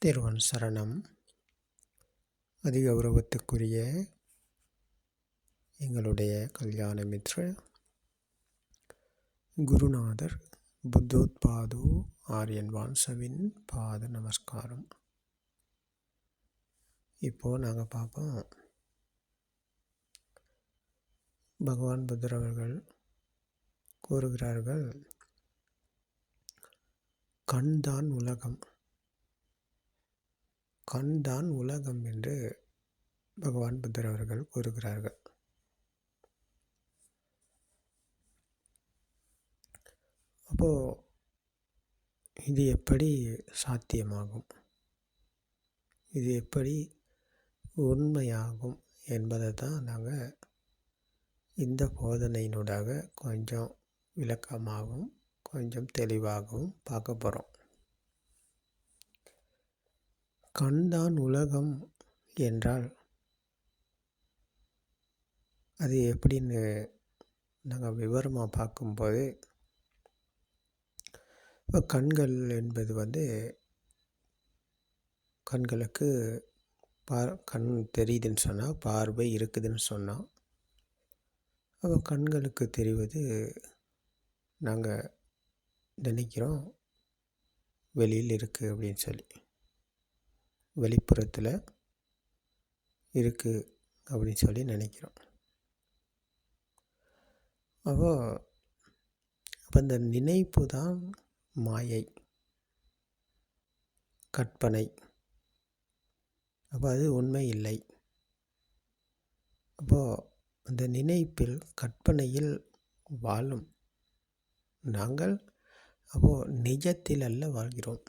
திருவன் சரணம். அதிகௌரவத்துக்குரிய எங்களுடைய கல்யாண மித்ர குருநாதர் புத்தோத்பாது ஆரியன் வான்சவின் பாத நமஸ்காரம். இப்போது நாங்கள் பார்ப்போம், பகவான் புத்தர் அவர்கள் கூறுகிறார்கள், கண்தான் உலகம், கண்தான் உலகம் என்று பகவான் புத்தர் அவர்கள் கூறுகிறார்கள். அப்போது இது எப்படி சாத்தியமாகும், இது எப்படி உண்மையாகும் என்பதை தான் நாங்கள் இந்த போதனையினூடாக கொஞ்சம் விளக்கமாகவும் கொஞ்சம் தெளிவாகவும் பார்க்க போகிறோம். கண்தான் உலகம் என்றால் அது எப்படின்னு நாங்கள் விவரமாக பார்க்கும்போது, இப்போ கண்கள் என்பது கண்களுக்கு கண் தெரியுதுன்னு சொன்னால், பார்வை இருக்குதுன்னு சொன்னால், அப்போ கண்களுக்கு தெரிவது நாங்கள் நினைக்கிறோம் வெளியில் இருக்குது அப்படின்னு சொல்லி, வெளிப்புறத்தில் இருக்குது அப்படின்னு சொல்லி நினைக்கிறோம். அப்போ அந்த நினைப்பு தான் மாயை, கற்பனை. அப்போ அது உண்மை இல்லை. அப்போது அந்த நினைப்பில், கற்பனையில் வாழும் நாங்கள் அப்போது நிஜத்தில் அல்ல வாழ்கிறோம்.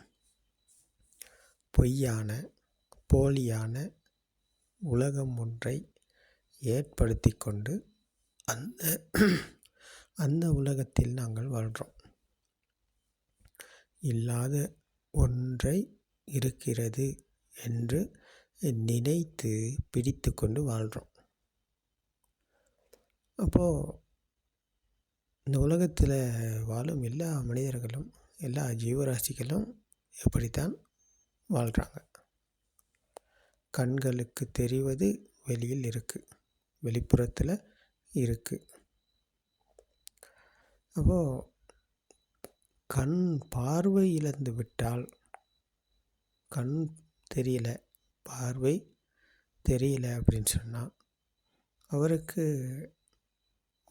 பொய்யான போலியான உலகம் ஒன்றை ஏற்படுத்தி கொண்டு அந்த உலகத்தில் நாங்கள் வாழ்கிறோம். இல்லாத ஒன்றை இருக்கிறது என்று நினைத்து பிடித்து கொண்டு வாழ்கிறோம். அப்போது இந்த உலகத்தில் வாழும் எல்லா மனிதர்களும், எல்லா ஜீவராசிகளும் எப்படித்தான் வாழ்கிறாங்க. கண்களுக்கு தெரிவது வெளியில் இருக்குது, வெளிப்புறத்தில் இருக்குது. அப்போது கண் பார்வை இழந்து விட்டால், கண் தெரியலை, பார்வை தெரியலை அப்படின்னு சொன்னால், அவருக்கு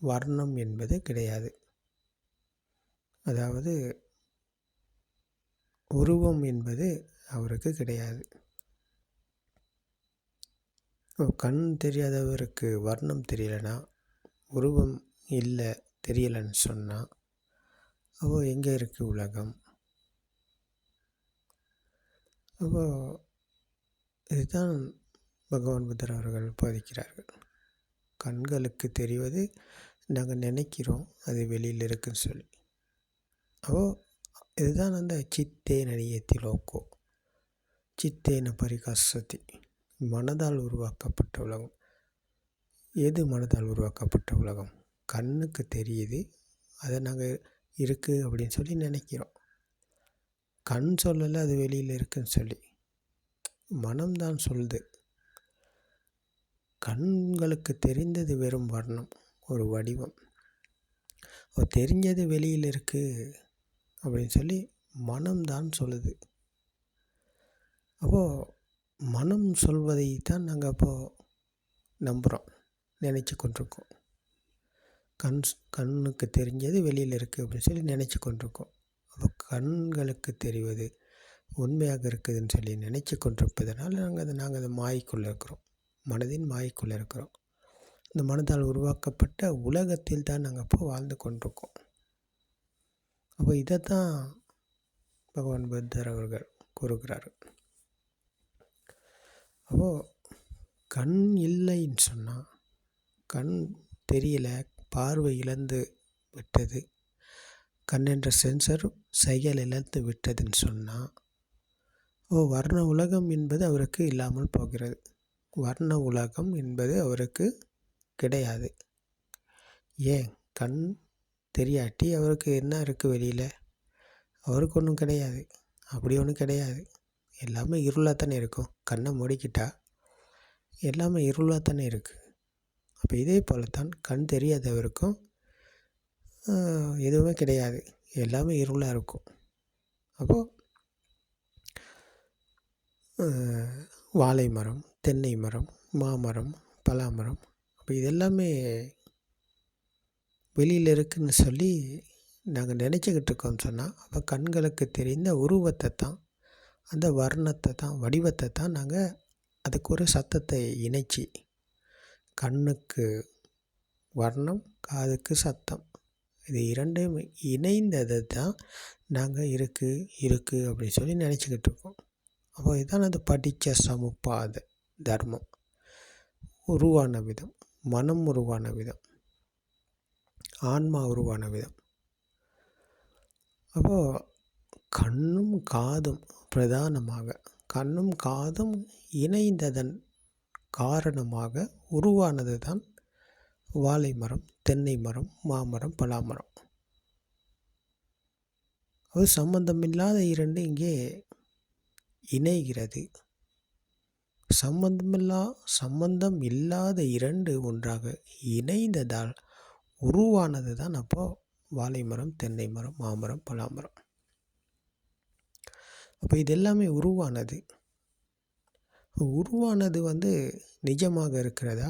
வர்ணம் என்பது கிடையாது. அதாவது உருவம் என்பது அவருக்கு கிடையாது. கண் தெரியாதவருக்கு வர்ணம் தெரியலைன்னா, உருவம் இல்லை தெரியலைன்னு சொன்னால், அப்போ எங்கே இருக்குது உலகம்? அப்போ இதுதான் பகவான் புத்தர் அவர்கள் போதிக்கிறார்கள். கண்களுக்கு தெரிவது நாங்கள் நினைக்கிறோம் அது வெளியில் இருக்குன்னு சொல்லி. அப்போது இதுதான் அந்த சித்தேன நியத்தி லோக்கோ, சித்தேன பரிகாசதி, மனதால் உருவாக்கப்பட்ட உலகம். எது மனதால் உருவாக்கப்பட்ட உலகம்? கண்ணுக்கு தெரியுது, அதை நாங்கள் இருக்குது அப்படின்னு சொல்லி நினைக்கிறோம். கண் சொல்லலை அது வெளியில் இருக்குன்னு சொல்லி, மனம்தான் சொல்லுது. கண்களுக்கு தெரிந்தது வெறும் வர்ணம், ஒரு வடிவம். தெரிஞ்சது வெளியில் இருக்குது அப்படின்னு சொல்லி மனம்தான் சொல்லுது. அப்போது மனம் சொல்வதை தான் நாங்கள் அப்போது நம்புகிறோம், நினச்சி கொண்டிருக்கோம். கண்ணுக்கு தெரிஞ்சது வெளியில் இருக்குது அப்படின்னு சொல்லி நினச்சி கொண்டிருக்கோம். அப்போ கண்களுக்கு தெரிவது உண்மையாக இருக்குதுன்னு சொல்லி நினச்சி கொண்டிருப்பதனால் நாங்கள் அதை மாய்க்குள்ளே இருக்கிறோம், மனதின் மாய்க்குள்ளே இருக்கிறோம். இந்த மனதால் உருவாக்கப்பட்ட உலகத்தில் தான் நாங்கள் அப்போ வாழ்ந்து கொண்டிருக்கோம். அப்போ இதை தான் பகவான் புத்தர் அவர்கள் கூறுகிறார்கள். அப்போது கண் இல்லைன்னு சொன்னால், கண் தெரியலை, பார்வை இழந்து விட்டது, கண் என்ற சென்சர் செயல் இழந்து விட்டதுன்னு சொன்னால், வர்ண உலகம் என்பது அவருக்கு இல்லாமல் போகிறது. வர்ண உலகம் என்பது அவருக்கு கிடையாது. ஏன்? கண் தெரியாட்டி அவருக்கு என்ன இருக்குது வெளியில்? அவருக்கு ஒன்றும் கிடையாது, அப்படி ஒன்றும் கிடையாது. எல்லாமே இருளாக தானே இருக்கும். கண்ணை மூடிக்கிட்டா எல்லாமே இருளாக தானே இருக்குது. அப்போ இதே போல தான் கண் தெரியாதவருக்கும் எதுவுமே கிடையாது, எல்லாமே இருளாக இருக்கும். அப்போது வாழை மரம், தென்னை மரம், மாமரம், பலாமரம், அப்போ இதெல்லாமே வெளியில் இருக்குதுன்னு சொல்லி நாங்கள் நினச்சிக்கிட்டு இருக்கோம்னு சொன்னால், அப்போ கண்களுக்கு தெரிந்த உருவத்தை தான், அந்த வர்ணத்தை தான், வடிவத்தை தான் நாங்கள் அதுக்கு ஒரு சத்தத்தை இணைச்சி, கண்ணுக்கு வர்ணம், காதுக்கு சத்தம், இது இரண்டும் இணைந்தது தான் நாங்கள் இருக்குது அப்படின்னு சொல்லி நினச்சிக்கிட்டு இருக்கோம். அப்போ இதுதான் அது படித்த சமுப்பாத தர்மம் உருவான விதம், மனம் உருவான விதம், ஆன்மா உருவான விதம். அப்போது கண்ணும் காதும் பிரதானமாக, கண்ணும் காதும் இணைந்ததன் காரணமாக உருவானது தான் வாழை மரம், தென்னை மரம், மாமரம், பலாமரம். அது சம்பந்தமில்லாத இரண்டு இங்கே இணைகிறது. சம்பந்தம் இல்லாத இரண்டு ஒன்றாக இணைந்ததால் உருவானது தான் அப்போது வாழை மரம், தென்னை மரம், மாமரம், பலாமரம். அப்போ இது எல்லாமே உருவானது. உருவானது நிஜமாக இருக்கிறதா?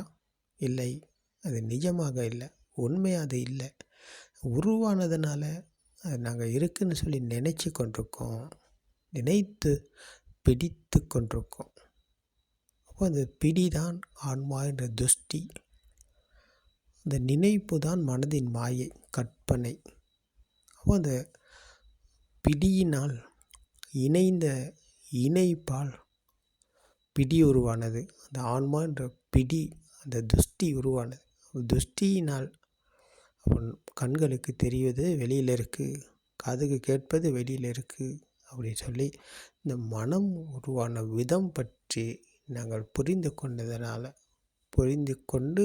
இல்லை, அது நிஜமாக இல்லை, உண்மையாக அது இல்லை. உருவானதுனால அது நாங்கள் இருக்குன்னு சொல்லி நினச்சி கொண்டிருக்கோம், நினைத்து பிடித்து கொண்டிருக்கோம். அப்போ அந்த பிடிதான் ஆன்மா என்ற துஷ்டி, அந்த நினைப்பு தான் மனதின் மாயை, கற்பனை. அப்போ அந்த பிடியினால் இணைந்த இணைப்பால் பிடி உருவானது, அந்த ஆன்மா என்ற பிடி, அந்த துஷ்டி உருவானது. துஷ்டியினால் கண்களுக்கு தெரிவது வெளியில் இருக்குது, காதுக்கு கேட்பது வெளியில் இருக்குது அப்படின்னு சொல்லி இந்த மனம் உருவான விதம் பற்றி நாங்கள் புரிந்து கொண்டு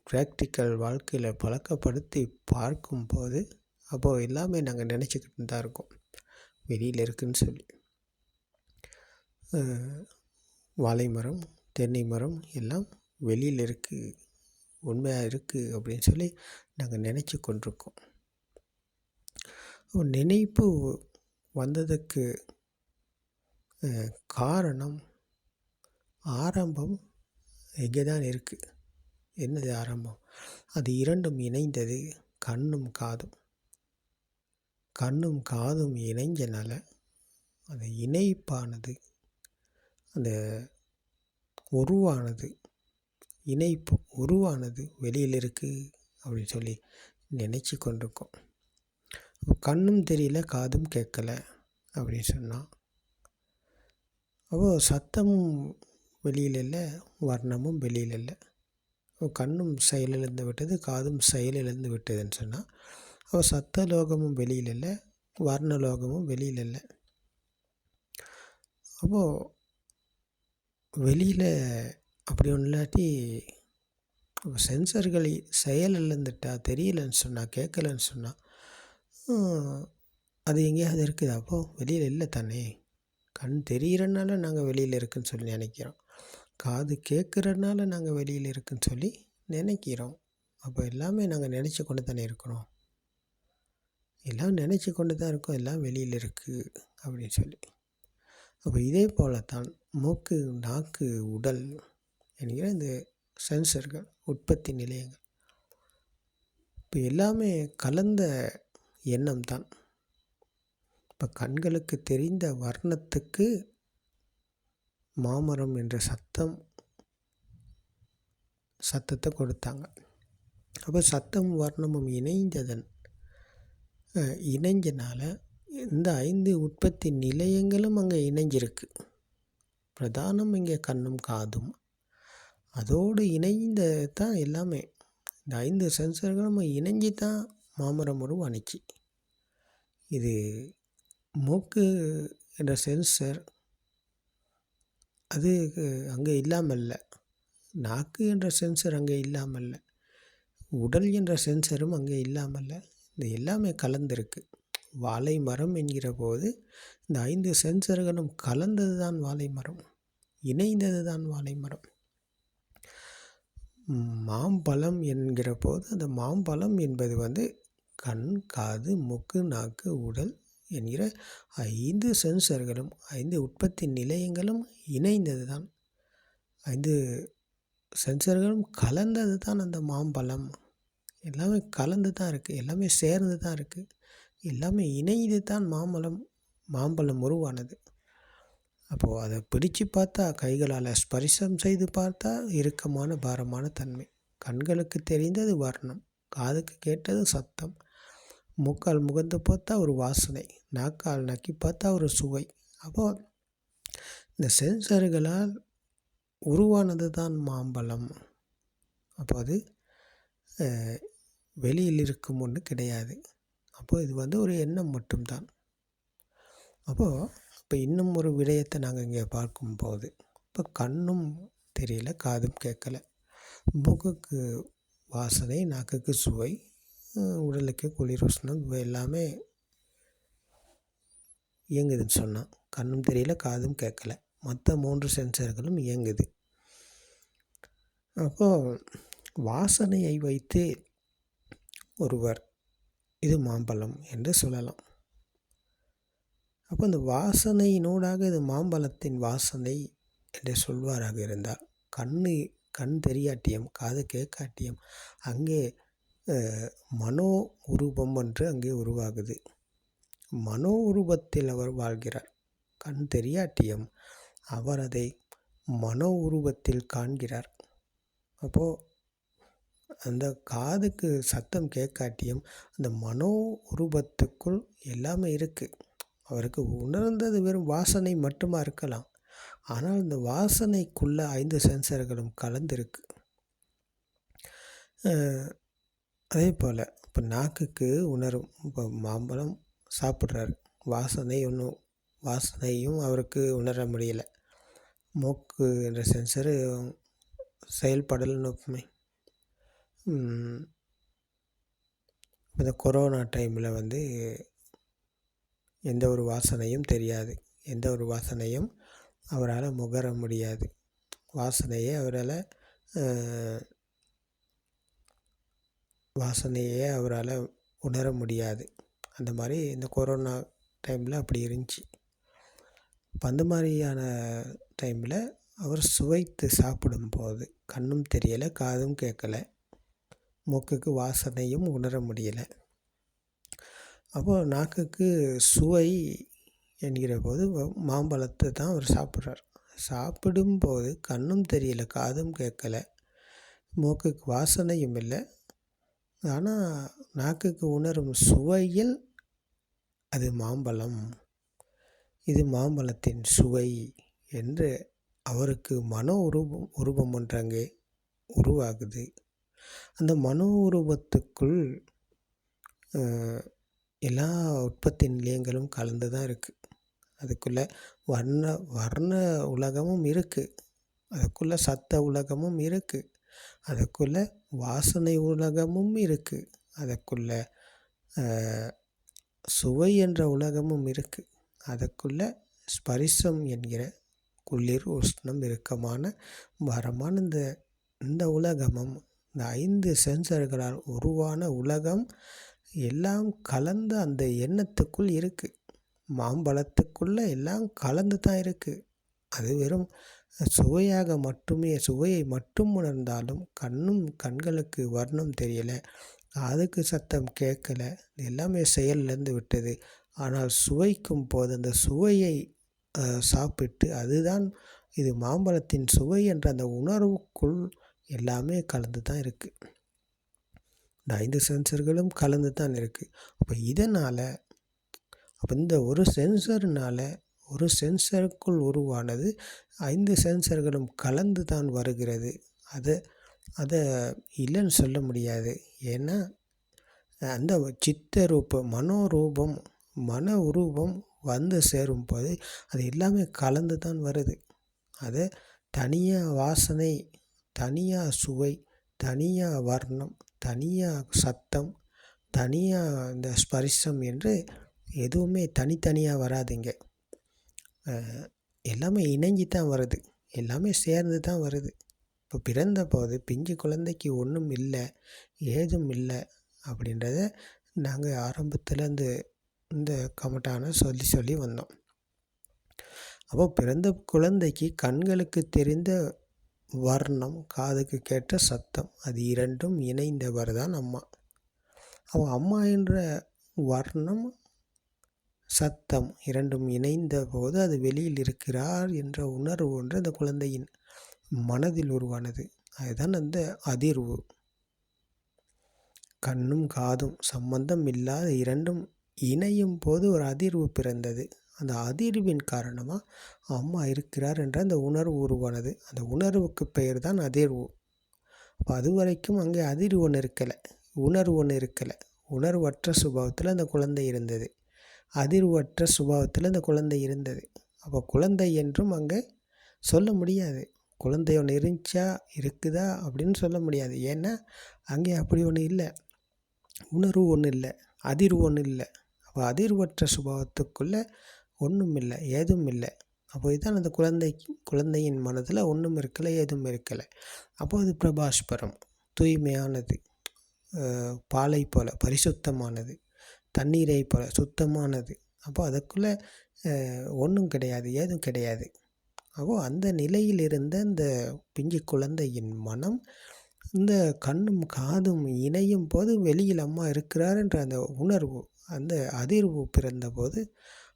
ப்ராக்டிக்கல் வாழ்க்கையில் பழக்கப்படுத்தி பார்க்கும்போது அப்போது எல்லாமே நாங்கள் நினச்சிக்கிட்டு தான் இருக்கோம் வெளியில் இருக்குதுன்னு சொல்லி. வாழை மரம், தென்னை மரம் எல்லாம் வெளியில் இருக்குது, உண்மையாக இருக்குது அப்படின்னு சொல்லி நாங்கள் நினச்சி கொண்டிருக்கோம். நினைப்பு வந்ததுக்கு காரணம், ஆரம்பம் இங்கே தான் இருக்குது. என்னது ஆரம்பம்? அது இரண்டும் இணைந்தது, கண்ணும் காதும். கண்ணும் காதும் இணைஞ்சனால அந்த இணைப்பானது, அந்த உருவானது, இணைப்பு உருவானது வெளியில் இருக்குது அப்படின்னு சொல்லி நினச்சி கொண்டிருக்கோம். கண்ணும் தெரியல, காதும் கேட்கலை அப்படின்னு சொன்னால், அப்போது சத்தமும் வெளியில் இல்லை, வர்ணமும் வெளியில் இல்லை. கண்ணும் செயலிழந்து விட்டது, காதும் செயலிழந்து விட்டதுன்னு சொன்னால், அப்போ சத்த லோகமும் வெளியில் இல்லை, வர்ணலோகமும் வெளியில் இல்லை. அப்போது வெளியில் அப்படி ஒன்று இல்லாட்டி சென்சர்களை செயலிழந்துட்டா, தெரியலன்னு சொன்னால், கேட்கலன்னு சொன்னால் அது எங்கேயாவது இருக்குது? அப்போது வெளியில் இல்லை தானே. கண் தெரிகிறனால நாங்கள் வெளியில் இருக்குதுன்னு சொல்லி நினைக்கிறோம், காது கேட்குறதுனால நாங்கள் வெளியில் இருக்குதுன்னு சொல்லி நினைக்கிறோம். அப்போ எல்லாமே நாங்கள் நினச்சி கொண்டு தானே இருக்கிறோம், எல்லாம் நினச்சி கொண்டு தான் இருக்கோம், எல்லாம் வெளியில் இருக்குது அப்படின்னு சொல்லி. அப்போ இதே போல தான் மூக்கு, நாக்கு, உடல் என்கிற இந்த சென்சர்கள், உற்பத்தி நிலையங்கள், இப்போ எல்லாமே கலந்த எண்ணம் தான். இப்போ கண்களுக்கு தெரிந்த வர்ணத்துக்கு மாமரம் என்ற சத்தத்தை கொடுத்தாங்க. அப்போ சத்தமும் வர்ணமும் இணைஞ்சனால இந்த 5 உற்பத்தி நிலையங்களும் அங்கே இணைஞ்சிருக்கு. பிரதானம் இங்கே கண்ணும் காதும், அதோடு இணைந்த தான் எல்லாமே. இந்த 5 சென்சர்களும் இணைஞ்சி தான் மாமரம் உருவானுச்சு. இது மூக்கு என்ற சென்சர் அது அங்கே இல்லாமல் இல்லை, நாக்கு என்ற சென்சர் அங்கே இல்லாமல் இல்லை, உடல் என்ற சென்சரும் அங்கே இல்லாமல் இல்லை. இது எல்லாமே கலந்துருக்கு. வாழை மரம் என்கிற போது இந்த 5 சென்சர்களும் கலந்தது தான் வாழை மரம், இணைந்தது தான் வாழை மரம். மாம்பழம் என்கிற போது அந்த மாம்பழம் என்பது கண், காது, மூக்கு, நாக்கு, உடல் என்கிற 5 சென்சர்களும் 5 உற்பத்தி நிலையங்களும் இணைந்தது தான், 5 சென்சர்களும் கலந்தது தான் அந்த மாம்பழம். எல்லாமே கலந்து தான் இருக்குது, எல்லாமே சேர்ந்து தான் இருக்குது, எல்லாமே இணைந்து தான் மாம்பழம் உருவானது. அப்போது அதை பிடிச்சு பார்த்தா, கைகளால் ஸ்பரிசம் செய்து பார்த்தா இறுக்கமான பாரமான தன்மை. கண்களுக்கு தெரிந்தது வர்ணம், காதுக்கு கேட்டது சத்தம், மூக்கால் முகந்து பார்த்தா ஒரு வாசனை, நாக்கால் நக்கி பார்த்தா ஒரு சுவை. அப்போது இந்த சென்சர்களால் உருவானது தான் மாம்பழம். அப்போ அது வெளியில் இருக்கும் ஒன்று கிடையாது. அப்போது இது ஒரு எண்ணம் மட்டும்தான். அப்போது இப்போ இன்னும் ஒரு விடயத்தை நாங்கள் இங்கே பார்க்கும்போது, இப்போ கண்ணும் தெரியல, காதும் கேட்கலை, மூக்குக்கு வாசனை, நாக்குக்கு சுவை, உடலுக்கு குளிர் உஷ்ணம், எல்லாமே இயங்குதுன்னு சொன்னால், கண்ணும் தெரியல, காதும் கேட்கலை, மற்ற 3 சென்சர்களும் இயங்குது. அப்போது வாசனையை வைத்து ஒருவர் இது மாம்பழம் என்று சொல்லலாம். அப்போ அந்த வாசனையினூடாக இது மாம்பழத்தின் வாசனை என்று சொல்வாராக இருந்தால், கண் தெரியாட்டியம், காது கேட்காட்டியம், அங்கே மனோ உருவம் என்று அங்கே உருவாகுது. மனோ உருவத்தில் அவர் வாழ்கிறார். கண் தெரியாட்டியம், அவர் அதை மனோ உருவத்தில் காண்கிறார். அப்போது அந்த காதுக்கு சத்தம் கேட்காட்டியும் அந்த மனோ உருவத்துக்குள் எல்லாமே இருக்குது. அவருக்கு உணர்ந்தது வெறும் வாசனை மட்டுமா இருக்கலாம், ஆனால் இந்த வாசனைக்குள்ளே 5 சென்சர்களும் கலந்துருக்கு. அதே போல் இப்போ நாக்குக்கு உணரும், இப்போ மாம்பழம் சாப்பிட்றாரு, வாசனையும் அவருக்கு உணர முடியலை, மூக்கு என்ற சென்சரு செயல்படலைன்னு ஒப்புமை. இந்த கொரோனா டைமில் எந்த ஒரு வாசனையும் தெரியாது, எந்த ஒரு வாசனையும் அவரால் முகர முடியாது, வாசனையே அவரால் உணர முடியாது. அந்த மாதிரி இந்த கொரோனா டைமில் அப்படி இருந்துச்சு. இப்போ அந்த மாதிரியான டைமில் அவர் சுவைத்து சாப்பிடும்போது கண்ணும் தெரியலை, காதும் கேட்கலை, மூக்குக்கு வாசனையும் உணர முடியலை. அப்போது நாக்குக்கு சுவை என்கிற போது மாம்பழத்தை தான் அவர் சாப்பிட்றார். சாப்பிடும்போது கண்ணும் தெரியலை, காதும் கேட்கலை, மூக்குக்கு வாசனையும் இல்லை, ஆனால் நாக்குக்கு உணரும் சுவையில் அது மாம்பழம், இது மாம்பழத்தின் சுவை என்று அவருக்கு மனோ உருவம் ஒன்று அங்கே உருவாகுது. அந்த மனோ உருவத்துக்குள் எல்லா உற்பத்தி நிலையங்களும் கலந்து தான் இருக்குது. அதுக்குள்ளே வர்ண உலகமும் இருக்குது, அதுக்குள்ளே சத்த உலகமும் இருக்குது, அதுக்குள்ளே வாசனை உலகமும் இருக்குது, அதுக்குள்ளே சுவை என்ற உலகமும் இருக்குது, அதுக்குள்ளே ஸ்பரிசம் என்கிற குளிர் உஷ்ணம் இறுக்கமான பாரமான இந்த உலகமும், இந்த 5 சென்சர்களால் உருவான உலகம் எல்லாம் கலந்து அந்த எண்ணத்துக்குள் இருக்குது. மாம்பழத்துக்குள்ளே எல்லாம் கலந்து தான் இருக்குது. அது வெறும் சுவையை மட்டும் உணர்ந்தாலும் கண்களுக்கு வர்ணம் தெரியலை, காதுக்கு சத்தம் கேட்கலை, எல்லாமே செயலிழந்து விட்டது. ஆனால் சுவைக்கும் போது அந்த சுவையை சாப்பிட்டு அதுதான் இது மாம்பழத்தின் சுவை என்ற அந்த உணர்வுக்குள் எல்லாமே கலந்து தான் இருக்குது. இந்த 5 சென்சர்களும் கலந்து தான் இருக்குது. அப்போ இதனால் இந்த ஒரு சென்சருக்குள் உருவானது 5 சென்சர்களும் கலந்து தான் வருகிறது. அதை இல்லைன்னு சொல்ல முடியாது. ஏன்னா அந்த மன உருவம் வந்து சேரும்போது அது எல்லாமே கலந்து தான் வருது. அதை தனியாக வாசனை, தனியாக சுவை, தனியாக வர்ணம், தனியாக சத்தம், தனியாக இந்த ஸ்பரிசம் என்று எதுவுமே தனித்தனியாக வராதுங்க. எல்லாமே இணங்கி தான் வருது, எல்லாமே சேர்ந்து தான் வருது. இப்போ பிறந்தபோது பிஞ்சு குழந்தைக்கு ஒன்றும் இல்லை, ஏதும் இல்லை அப்படின்றத நாங்கள் ஆரம்பத்தில் இந்த கமட்டான சொல்லி சொல்லி வந்தோம். அப்போ பிறந்த குழந்தைக்கு கண்களுக்கு தெரிந்த வர்ணம், காதுக்கு கேட்ட சத்தம், அது இரண்டும் இணைந்தவர் தான் அம்மா. அப்போ அம்மா என்ற வர்ணம், சத்தம் இரண்டும் இணைந்த போது அது வெளியில் இருக்கிறார் என்ற உணர்வு ஒன்று அந்த குழந்தையின் மனதில் உருவானது. அதுதான் அந்த அதிர்வு. கண்ணும் காதும் சம்பந்தம் இல்லாத இரண்டும் இணையும் போது ஒரு அதிர்வு பிறந்தது. அந்த அதிர்வின் காரணமாக அம்மா இருக்கிறார் என்ற அந்த உணர்வு உருவானது. அந்த உணர்வுக்கு பெயர் தான் அதிர்வு. அப்போ அது வரைக்கும் அங்கே அதிர்வு ஒன்று இருக்கலை, உணர்வு ஒன்று இருக்கலை. உணர்வற்ற சுபாவத்தில் அந்த குழந்தை இருந்தது, அதிர்வற்ற சுபாவத்தில் அந்த குழந்தை இருந்தது. அப்போ குழந்தை என்றும் அங்கே சொல்ல முடியாது. குழந்தை ஒன்று இருந்துச்சா இருக்குதா அப்படின்னு சொல்ல முடியாது. ஏன்னா அங்கே அப்படி ஒன்று இல்லை, உணர்வு ஒன்று இல்லை, அதிர்வு ஒன்று இல்லை. அப்போ அதிர்வற்ற சுபாவத்துக்குள்ளே ஒன்றும் இல்லை, ஏதும் இல்லை. அப்போ இதுதான் அந்த குழந்தையின் மனதில் ஒன்றும் இருக்கலை, ஏதும் இருக்கலை. அப்போது அது பிரபாஸ்பரம், தூய்மையானது, பாலை போல பரிசுத்தமானது, தண்ணீரை போல சுத்தமானது. அப்போ அதுக்குள்ளே ஒன்றும் கிடையாது, ஏதும் கிடையாது. அப்போது அந்த நிலையில் இருந்த இந்த பிஞ்சு குழந்தையின் மனம் இந்த கண்ணும் காதும் இணையும் போது வெளியில் அம்மா இருக்கிறார் என்ற அந்த உணர்வு, அந்த அதிர்வு பிறந்தபோது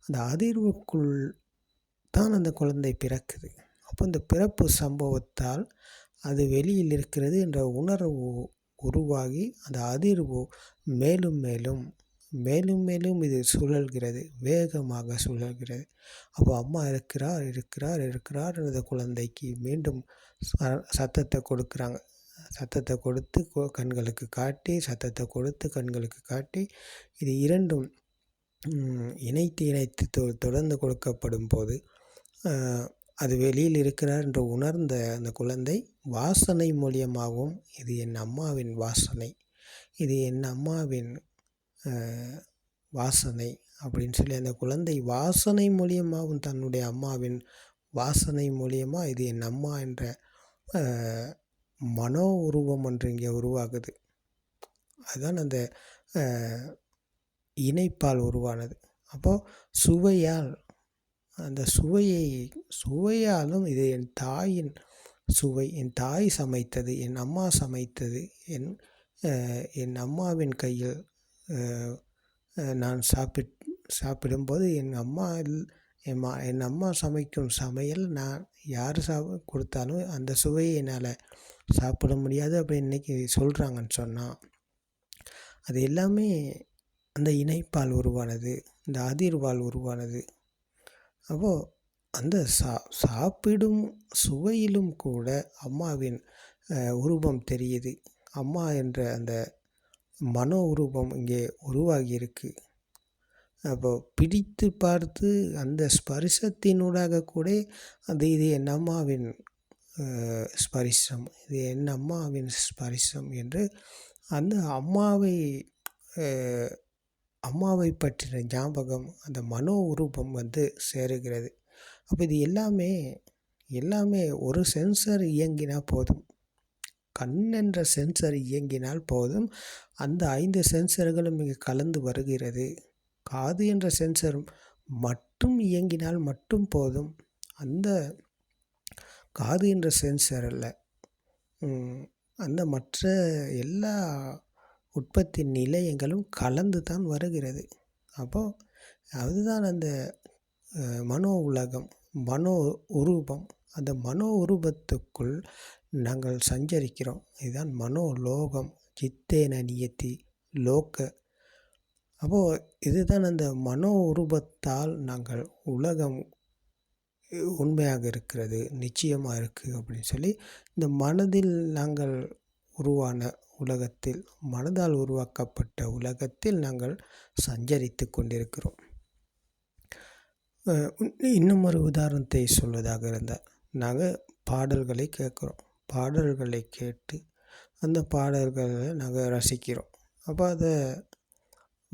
அந்த அதிர்வுக்குள் தான் அந்த குழந்தை பிறக்குது. அப்போ இந்த பிறப்பு சம்பவத்தால் அது வெளியில் இருக்கிறது என்ற உணர்வு உருவாகி அந்த அதிர்வு மேலும் மேலும் மேலும் மேலும் இது சுழல்கிறது, வேகமாக சுழல்கிறது. அப்போ அம்மா இருக்கிறார் இருக்கிறார் இருக்கிறார் என்ற குழந்தைக்கு மீண்டும் சத்தத்தை கொடுக்குறாங்க. சத்தத்தை கொடுத்து கண்களுக்கு காட்டி, சத்தத்தை கொடுத்து கண்களுக்கு காட்டி, இது இரண்டும் இணைத்து தொடர்ந்து கொடுக்கப்படும் போது அது வெளியில் இருக்கிறார் என்று உணர்ந்த அந்த குழந்தை வாசனை மூலியமாகவும் இது என் அம்மாவின் வாசனை, இது என் அம்மாவின் வாசனை அப்படின்னு சொல்லி அந்த குழந்தை வாசனை மூலியமாகவும் தன்னுடைய அம்மாவின் வாசனை மூலியமாக இது என் அம்மா என்ற மனோ உருவம் ஒன்று இங்கே உருவாகுது. அதுதான் அந்த இணைப்பால் உருவானது. அப்போது சுவையால், அந்த சுவையாலும் இது என் தாயின் சுவை, என் தாய் சமைத்தது, என் அம்மா சமைத்தது, என் அம்மாவின் கையில் நான் சாப்பிடும்போது என் அம்மா சமைக்கும் சமையல் நான் யார் கொடுத்தாலும் அந்த சுவையை என்னால் சாப்பிட முடியாது அப்படின்னு இன்றைக்கி சொல்கிறாங்கன்னு சொன்னால், அது எல்லாமே அந்த இணைப்பால் உருவானது, இந்த அதிர்வால் உருவானது. அப்போது அந்த சாப்பிடும் சுவையிலும் கூட அம்மாவின் உருவம் தெரியுது. அம்மா என்ற அந்த மனோ உருவம் இங்கே உருவாகியிருக்கு. அப்போ பிடித்து பார்த்து அந்த ஸ்பரிசத்தினூடாக கூட இது என் அம்மாவின் ஸ்பரிசம், இது என் அம்மாவின் ஸ்பரிசம் என்று அந்த அம்மாவை பற்றின ஞாபகம், அந்த மனோ உருவம் சேருகிறது. அப்போ இது எல்லாமே ஒரு சென்சர் இயங்கினால் போதும், கண் என்ற சென்சர் இயங்கினால் போதும், அந்த 5 சென்சர்களும் இங்கே கலந்து வருகிறது. காது என்ற சென்சர் மட்டும் இயங்கினால் மட்டும் போதும், அந்த காது என்ற சென்சர் அல்ல, அந்த மற்ற எல்லா உற்பத்தி நிலையங்களும் கலந்து தான் வருகிறது. அப்போது அதுதான் அந்த மனோ உலகம், மனோ உருவம். அந்த மனோ உருவத்துக்குள் நாங்கள் சஞ்சரிக்கிறோம். இதுதான் மனோலோகம், சித்தேன நியத்தி லோக. அப்போது இதுதான் அந்த மனோ உருவத்தால் நாங்கள் உலகம் உண்மையாக இருக்கிறது, நிச்சயமாக இருக்குது அப்படின்னு சொல்லி இந்த மனதில் நாங்கள் உருவான உலகத்தில், மனதால் உருவாக்கப்பட்ட உலகத்தில் நாங்கள் சஞ்சரித்து கொண்டிருக்கிறோம். இன்னும் ஒரு உதாரணத்தை சொல்வதாக இருந்தால், நாங்கள் பாடல்களை கேட்குறோம், பாடல்களை கேட்டு அந்த பாடல்களை நாங்கள் ரசிக்கிறோம். அப்போ அதை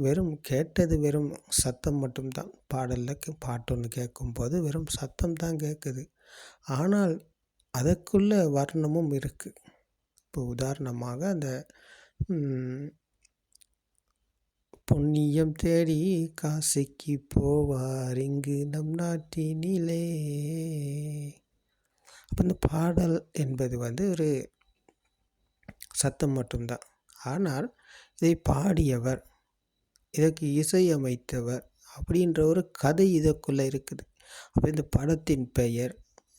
வெறும் கேட்டது வெறும் சத்தம் மட்டும்தான். பாட்டு ஒன்று கேட்கும்போது வெறும் சத்தம் தான் கேட்குது. ஆனால் அதற்குள்ள வர்ணமும் இருக்குது. இப்போ உதாரணமாக அந்த புண்ணியம் தேடி காசிக்கு போவார் இங்கு நம் நாட்டினிலே. அப்போ இந்த பாடல் என்பது ஒரு சத்தம் மட்டும்தான். ஆனால் இதை பாடியவர், இதற்கு இசையமைத்தவர் அப்படின்ற ஒரு கதை இதற்குள்ளே இருக்குது. அப்போ இந்த படத்தின் பெயர்,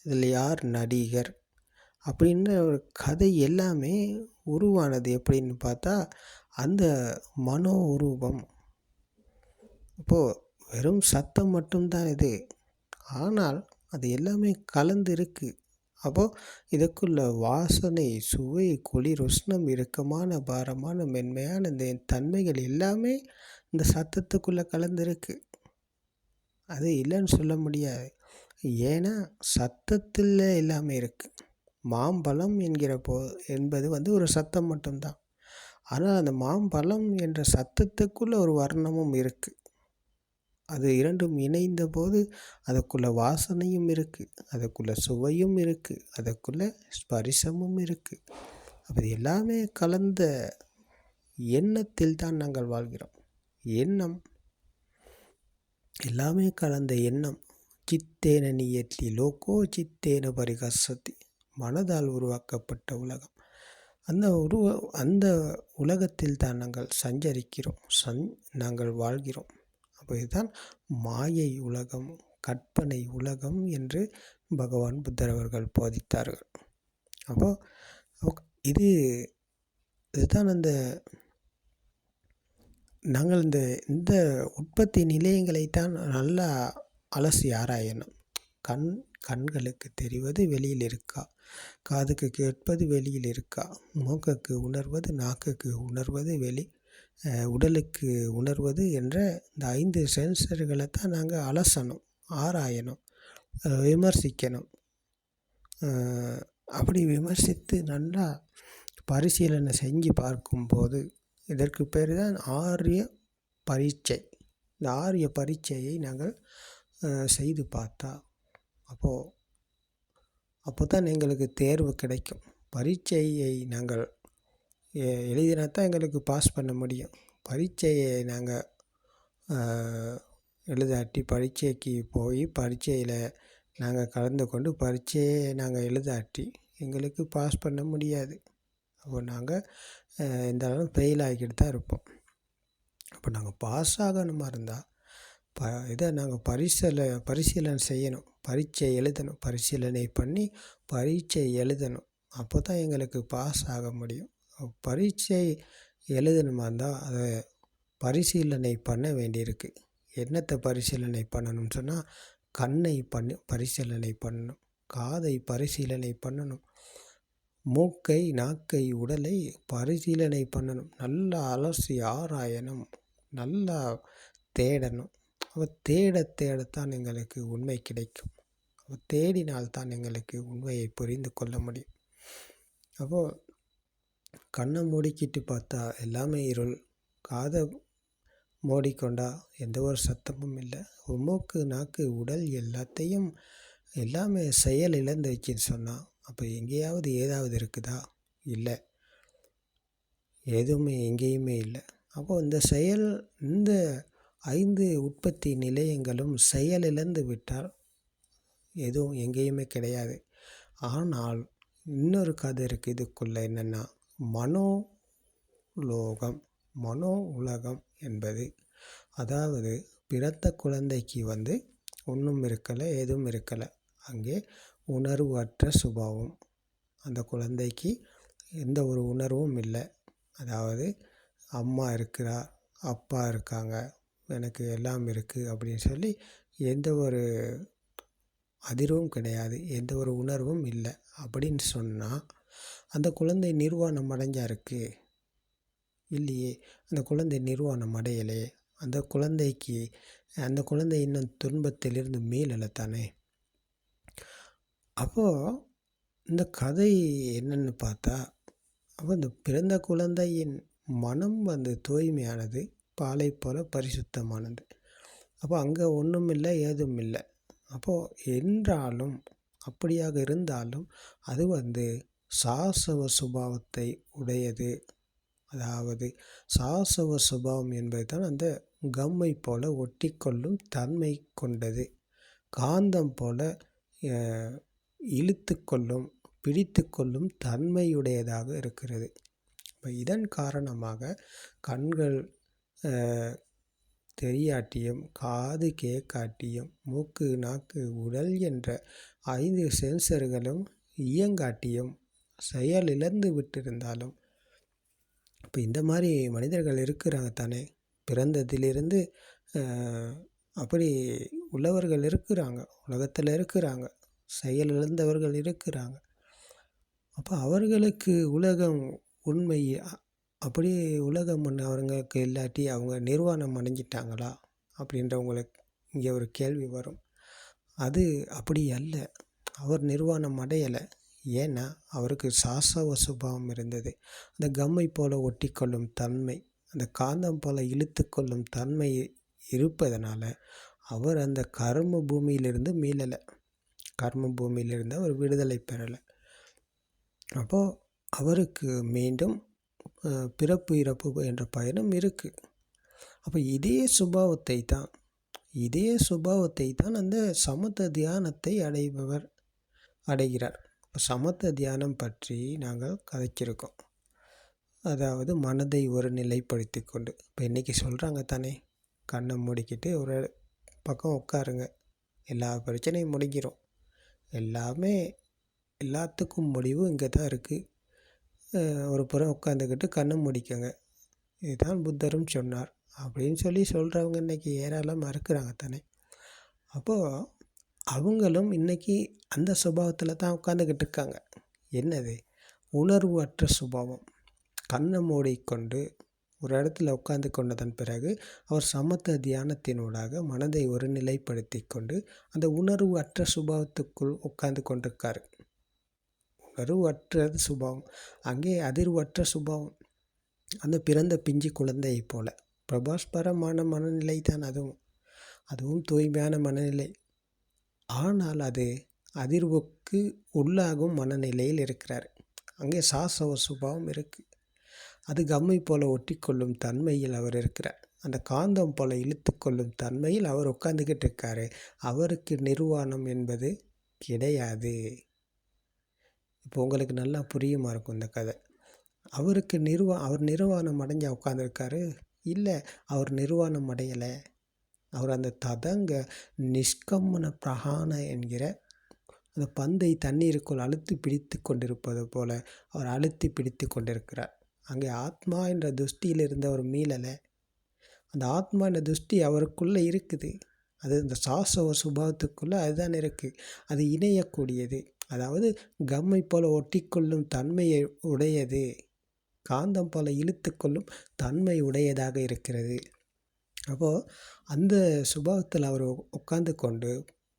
இதில் யார் நடிகர் அப்படின்ற ஒரு கதை எல்லாமே உருவானது எப்படின்னு பார்த்தா அந்த மனோ உருவம். அப்போது வெறும் சத்தம் மட்டும்தான் இது, ஆனால் அது எல்லாமே கலந்து இருக்குது. அப்போது இதற்குள்ள வாசனை, சுவை, குளிர், உஷ்ணம், இறுக்கமான, பாரமான, மென்மையான இந்த தன்மைகள் எல்லாமே இந்த சத்தத்துக்குள்ளே கலந்துருக்கு. அது இல்லைன்னு சொல்ல முடியாது. ஏன்னா சத்தத்தில் எல்லாமே இருக்குது. மாம்பழம் என்பது ஒரு சத்தம் மட்டும்தான். ஆனால் அந்த மாம்பழம் என்ற சத்தத்துக்குள்ளே ஒரு வர்ணமும் இருக்குது. அது இரண்டும் இணைந்த போது அதுக்குள்ள வாசனையும் இருக்குது, அதுக்குள்ள சுவையும் இருக்குது, அதுக்குள்ள ஸ்பரிசமும் இருக்குது. அப்போ எல்லாமே கலந்த எண்ணத்தில் தான் நாங்கள் வாழ்கிறோம். எண்ணம் எல்லாமே கலந்த எண்ணம். சித்தேன நியத்தி லோகோ சித்தேன பரிகசதி. மனதால் உருவாக்கப்பட்ட உலகம். அந்த உலகத்தில் தான் நாங்கள் சஞ்சரிக்கிறோம், நாங்கள் வாழ்கிறோம். அப்போ இதுதான் மாயை உலகம், கற்பனை உலகம் என்று பகவான் புத்தர் அவர்கள் போதித்தார்கள். அப்போது இதுதான் நாங்கள் இந்த உற்பத்தி நிலையங்களைத்தான் நல்லா அலசி ஆராயணும். கண்களுக்கு தெரிவது வெளியில் இருக்கா, காதுக்கு கேட்பது வெளியில் இருக்கா, மூக்குக்கு உணர்வது, நாக்குக்கு உணர்வது, உடலுக்கு உணர்வது என்ற இந்த 5 சென்சர்களை தான் நாங்கள் அலசணும், ஆராயணும், விமர்சிக்கணும். அப்படி விமர்சித்து நல்லா பரிசீலனை செஞ்சு பார்க்கும்போது இதற்கு பேர் தான் ஆரிய பரீட்சை. இந்த ஆரிய பரீட்சையை நாங்கள் செய்து பார்த்தா அப்போ தான் எங்களுக்கு தேர்வு கிடைக்கும். பரீட்சையை நாங்கள் எழுதினா தான் எங்களுக்கு பாஸ் பண்ண முடியும். பரீட்சையை நாங்கள் எழுதாட்டி, பரீட்சைக்கு போய் பரீட்சையில் நாங்கள் கலந்து கொண்டு பரீட்சையை நாங்கள் எழுதாட்டி எங்களுக்கு பாஸ் பண்ண முடியாது. அப்போ நாங்கள் இந்த அளவு ஃபெயில் ஆகிக்கிட்டு தான் இருப்போம். அப்போ நாங்கள் பாஸ் ஆகணுமா இருந்தால் இதை நாங்கள் பரிசீலனை செய்யணும், பரீட்சை எழுதணும், பரிசீலனை பண்ணி பரீட்சை எழுதணும். அப்போ தான் எங்களுக்கு பாஸ் ஆக முடியும். பரீட்சை எழுதணுமா இருந்தால் அதை பரிசீலனை பண்ண வேண்டியிருக்கு. என்னத்தை பரிசீலனை பண்ணணும்னு சொன்னால், கண்ணை பரிசீலனை பண்ணணும், காதை பரிசீலனை பண்ணணும், மூக்கை, நாக்கை, உடலை பரிசீலனை பண்ணணும். நல்லா அலசி ஆராயணும், நல்லா தேடணும். அப்போ தேடத்தான் எங்களுக்கு உண்மை கிடைக்கும். அப்போ தேடினால்தான் எங்களுக்கு உண்மையை புரிந்து கொள்ள முடியும். அப்போது கண்ணை மூடிக்கிட்டு பார்த்தா எல்லாமே இருள், காதை மூடிக்கொண்டா எந்த ஒரு சத்தமும் இல்லை, மூக்கு, நாக்கு, உடல் எல்லாமே செயல் இழந்துருச்சுன்னு சொன்னால் அப்போ எங்கேயாவது ஏதாவது இருக்குதா? இல்லை, எதுவுமே எங்கேயுமே இல்லை. அப்போது இந்த 5 உற்பத்தி நிலையங்களும் செயலிழந்து விட்டால் எதுவும் எங்கேயுமே கிடையாது. ஆனால் இன்னொரு கதை இருக்குது இதுக்குள்ளே. என்னென்னா, மனோ உலகம் என்பது, அதாவது பிறந்த குழந்தைக்கு ஒன்றும் இருக்கலை, எதுவும் இருக்கலை. அங்கே உணர்வு அற்ற சுபாவம். அந்த குழந்தைக்கு எந்த ஒரு உணர்வும் இல்லை. அதாவது அம்மா இருக்கிறார், அப்பா இருக்காங்க, எனக்கு எல்லாம் இருக்குது அப்படின்னு சொல்லி எந்த ஒரு அதிர்வும் கிடையாது, எந்த ஒரு உணர்வும் இல்லை அப்படின்னு சொன்னால் அந்த குழந்தை நிர்வாணம் அடைஞ்சா இருக்குது? இல்லையே, அந்த குழந்தை நிர்வாணம் அடையலையே. அந்த குழந்தை இன்னும் துன்பத்திலிருந்து மீளலைத்தானே. அப்போது இந்த கதை என்னன்னு பார்த்தா, அப்போ இந்த பிறந்த குழந்தையின் மனம் தூய்மையானது, பாலை போல பரிசுத்தமானது. அப்போ அங்கே ஒன்றும் இல்லை, ஏதும் இல்லை. அப்போது என்றாலும் அப்படியாக இருந்தாலும் அது சாசவ சுபாவத்தை உடையது. அதாவது சாசவ சுபாவம் என்பது தான் அந்த கம்மை போல ஒட்டிக்கொள்ளும் தன்மை கொண்டது. காந்தம் போல இழுத்து கொள்ளும், பிடித்து கொள்ளும் தன்மையுடையதாக இருக்கிறது. இதன் காரணமாக கண்கள் தெரியாட்டியும், காது கேட்காட்டியும், மூக்கு நாக்கு உடல் என்ற 5 சென்சர்களும் இயங்காட்டியும், செயலிழந்து விட்டிருந்தாலும், இப்போ இந்த மாதிரி மனிதர்கள் இருக்கிறாங்க தானே. பிறந்ததிலிருந்து அப்படி உள்ளவர்கள் இருக்கிறாங்க, உலகத்தில் இருக்கிறாங்க, செயலிழந்தவர்கள் இருக்கிறாங்க. அப்போ அவர்களுக்கு உலகம் உண்மை அப்படி உலகம் அவங்களுக்கு இல்லாட்டி அவங்க நிர்வாணம் அடைஞ்சிட்டாங்களா அப்படின்றவங்களுக்கு இங்கே ஒரு கேள்வி வரும். அது அப்படி அல்ல. அவர் நிர்வாணம் அடையலை. ஏன்னா அவருக்கு சாசவ சுபாவம் இருந்தது. அந்த கம்மை போல ஒட்டிக்கொள்ளும் தன்மை, அந்த காந்தம் போல இழுத்து கொள்ளும் தன்மை இருப்பதனால அவர் அந்த கர்ம பூமியிலிருந்து மீளலை. கர்ம பூமியிலிருந்து அவர் விடுதலை பெறலை. அப்போது அவருக்கு மீண்டும் பிறப்பு இறப்பு என்ற பயணம் இருக்குது. அப்போ இதே சுபாவத்தை தான் அந்த சமத்த தியானத்தை அடைகிறார். இப்போ சமத்த தியானம் பற்றி நாங்கள் கதைச்சிருக்கோம். அதாவது மனதை ஒரு நிலைப்படுத்தி கொண்டு, இப்போ இன்றைக்கி சொல்கிறாங்க தானே, கண்ணை மூடிக்கிட்டு ஒரு பக்கம் உட்காருங்க, எல்லா பிரச்சனையும் முடிக்கிறோம். எல்லாத்துக்கும் முடிவு இங்கே தான் இருக்குது. ஒரு புறம் உட்காந்துக்கிட்டு கண்ணை மூடிக்கங்க, இதுதான் புத்தரும் சொன்னார் அப்படின்னு சொல்கிறவங்க இன்றைக்கி ஏராளமாக இருக்கிறாங்க தானே. அப்போது அவங்களும் இன்றைக்கி அந்த சுபாவத்தில் தான் உட்காந்துக்கிட்டு இருக்காங்க. என்னது? உணர்வு அற்ற சுபாவம். கண்ணை மூடிக்கொண்டு ஒரு இடத்துல உட்காந்து கொண்டதன் பிறகு அவர் சமத்த தியானத்தினூடாக மனதை ஒரு நிலைப்படுத்தி கொண்டு அந்த உணர்வு அற்ற சுபாவத்துக்குள் உட்காந்து கொண்டிருக்காரு. உணர்வு அற்றது சுபாவம், அங்கே அதிர்வற்ற சுபாவம். அந்த பிறந்த பிஞ்சு குழந்தையை போல பிரபாஸ்பரமான மனநிலை தான் அதுவும் தூய்மையான மனநிலை. ஆனால் அது அதிர்வுக்கு உள்ளாகும் மனநிலையில் இருக்கிறார். அங்கே சாசவ சுபாவம் இருக்குது. அது கம்மை போல ஒட்டிக்கொள்ளும் தன்மையில் அவர் இருக்கிறார். அந்த காந்தம் போல இழுத்து கொள்ளும் தன்மையில் அவர் உட்காந்துக்கிட்டு இருக்காரு. அவருக்கு நிர்வாணம் என்பது கிடையாது. இப்போ உங்களுக்கு நல்லா புரியுமா இருக்கும் இந்த கதை. அவருக்கு அவர் நிர்வாணம் அடைஞ்ச உட்காந்துருக்காரு? இல்லை, அவர் நிர்வாணம் அடையலை. அவர் அந்த ததங்க நிஷ்கம்மன பிரகான என்கிற அந்த பந்தை தண்ணீருக்குள் அழுத்தி பிடித்து கொண்டிருப்பது போல அவர் அழுத்தி பிடித்து கொண்டிருக்கிறார். அங்கே ஆத்மா என்ற துஷ்டியில் இருந்து அவர் மீளலை. அந்த ஆத்மா என்ற துஷ்டி அவருக்குள்ளே இருக்குது. அது இந்த சாசவ சுபாவத்துக்குள்ளே அதுதான் இருக்குது. அது இணையக்கூடியது. அதாவது கம்மை போல ஒட்டிக்கொள்ளும் தன்மையை உடையது, காந்தம் போல இழுத்து கொள்ளும் தன்மை உடையதாக இருக்கிறது. அப்போது அந்த சுபாவத்தில் அவர் உட்கார்ந்து கொண்டு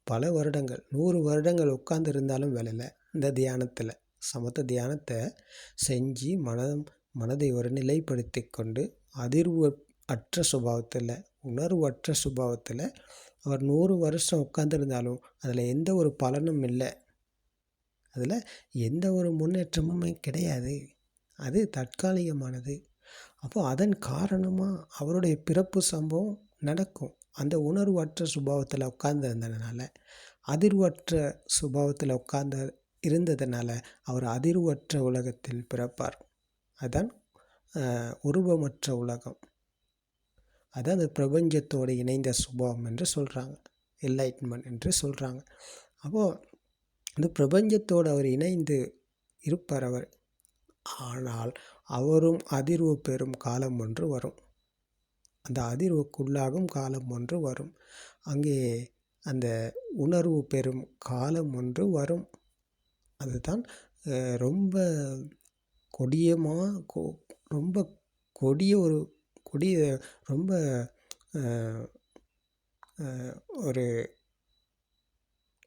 பல வருடங்கள் 100 வருடங்கள் உட்கார்ந்து இருந்தாலும் வேலையில் இந்த தியானத்தில் சமத்த தியானத்தை செஞ்சு மனதை ஒரு நிலைப்படுத்தி கொண்டு அதிர்வு அற்ற சுபாவத்தில், உணர்வு அற்ற சுபாவத்தில் அவர் 100 வருஷம் உட்கார்ந்துருந்தாலும் அதில் எந்த ஒரு பலனும் இல்லை. அதில் எந்த ஒரு முன்னேற்றமுமே கிடையாது. அது தற்காலிகமானது. அப்போது அதன் காரணமாக அவருடைய பிறப்பு சம்பவம் நடக்கும். அந்த உணர்வற்ற சுபாவத்தில் உட்கார்ந்திருந்ததுனால, அதிர்வற்ற சுபாவத்தில் இருந்ததுனால அவர் அதிர்வற்ற உலகத்தில் பிறப்பார். அதுதான் உருவமற்ற உலகம். அதான் அந்த பிரபஞ்சத்தோடு இணைந்த சுபாவம் என்று சொல்கிறாங்க, என்லைட்மெண்ட் என்று சொல்கிறாங்க. அப்போது அந்த பிரபஞ்சத்தோடு அவர் இணைந்து இருப்பார் அவர். ஆனால் அவரும் அதிர்வு பெறும் காலம் ஒன்று வரும். அந்த அதிர்வுக்குள்ளாகும் காலம் ஒன்று வரும். அங்கே அந்த உணர்வு பெறும் காலம் ஒன்று வரும். அதுதான் ரொம்ப ரொம்ப ரொம்ப ஒரு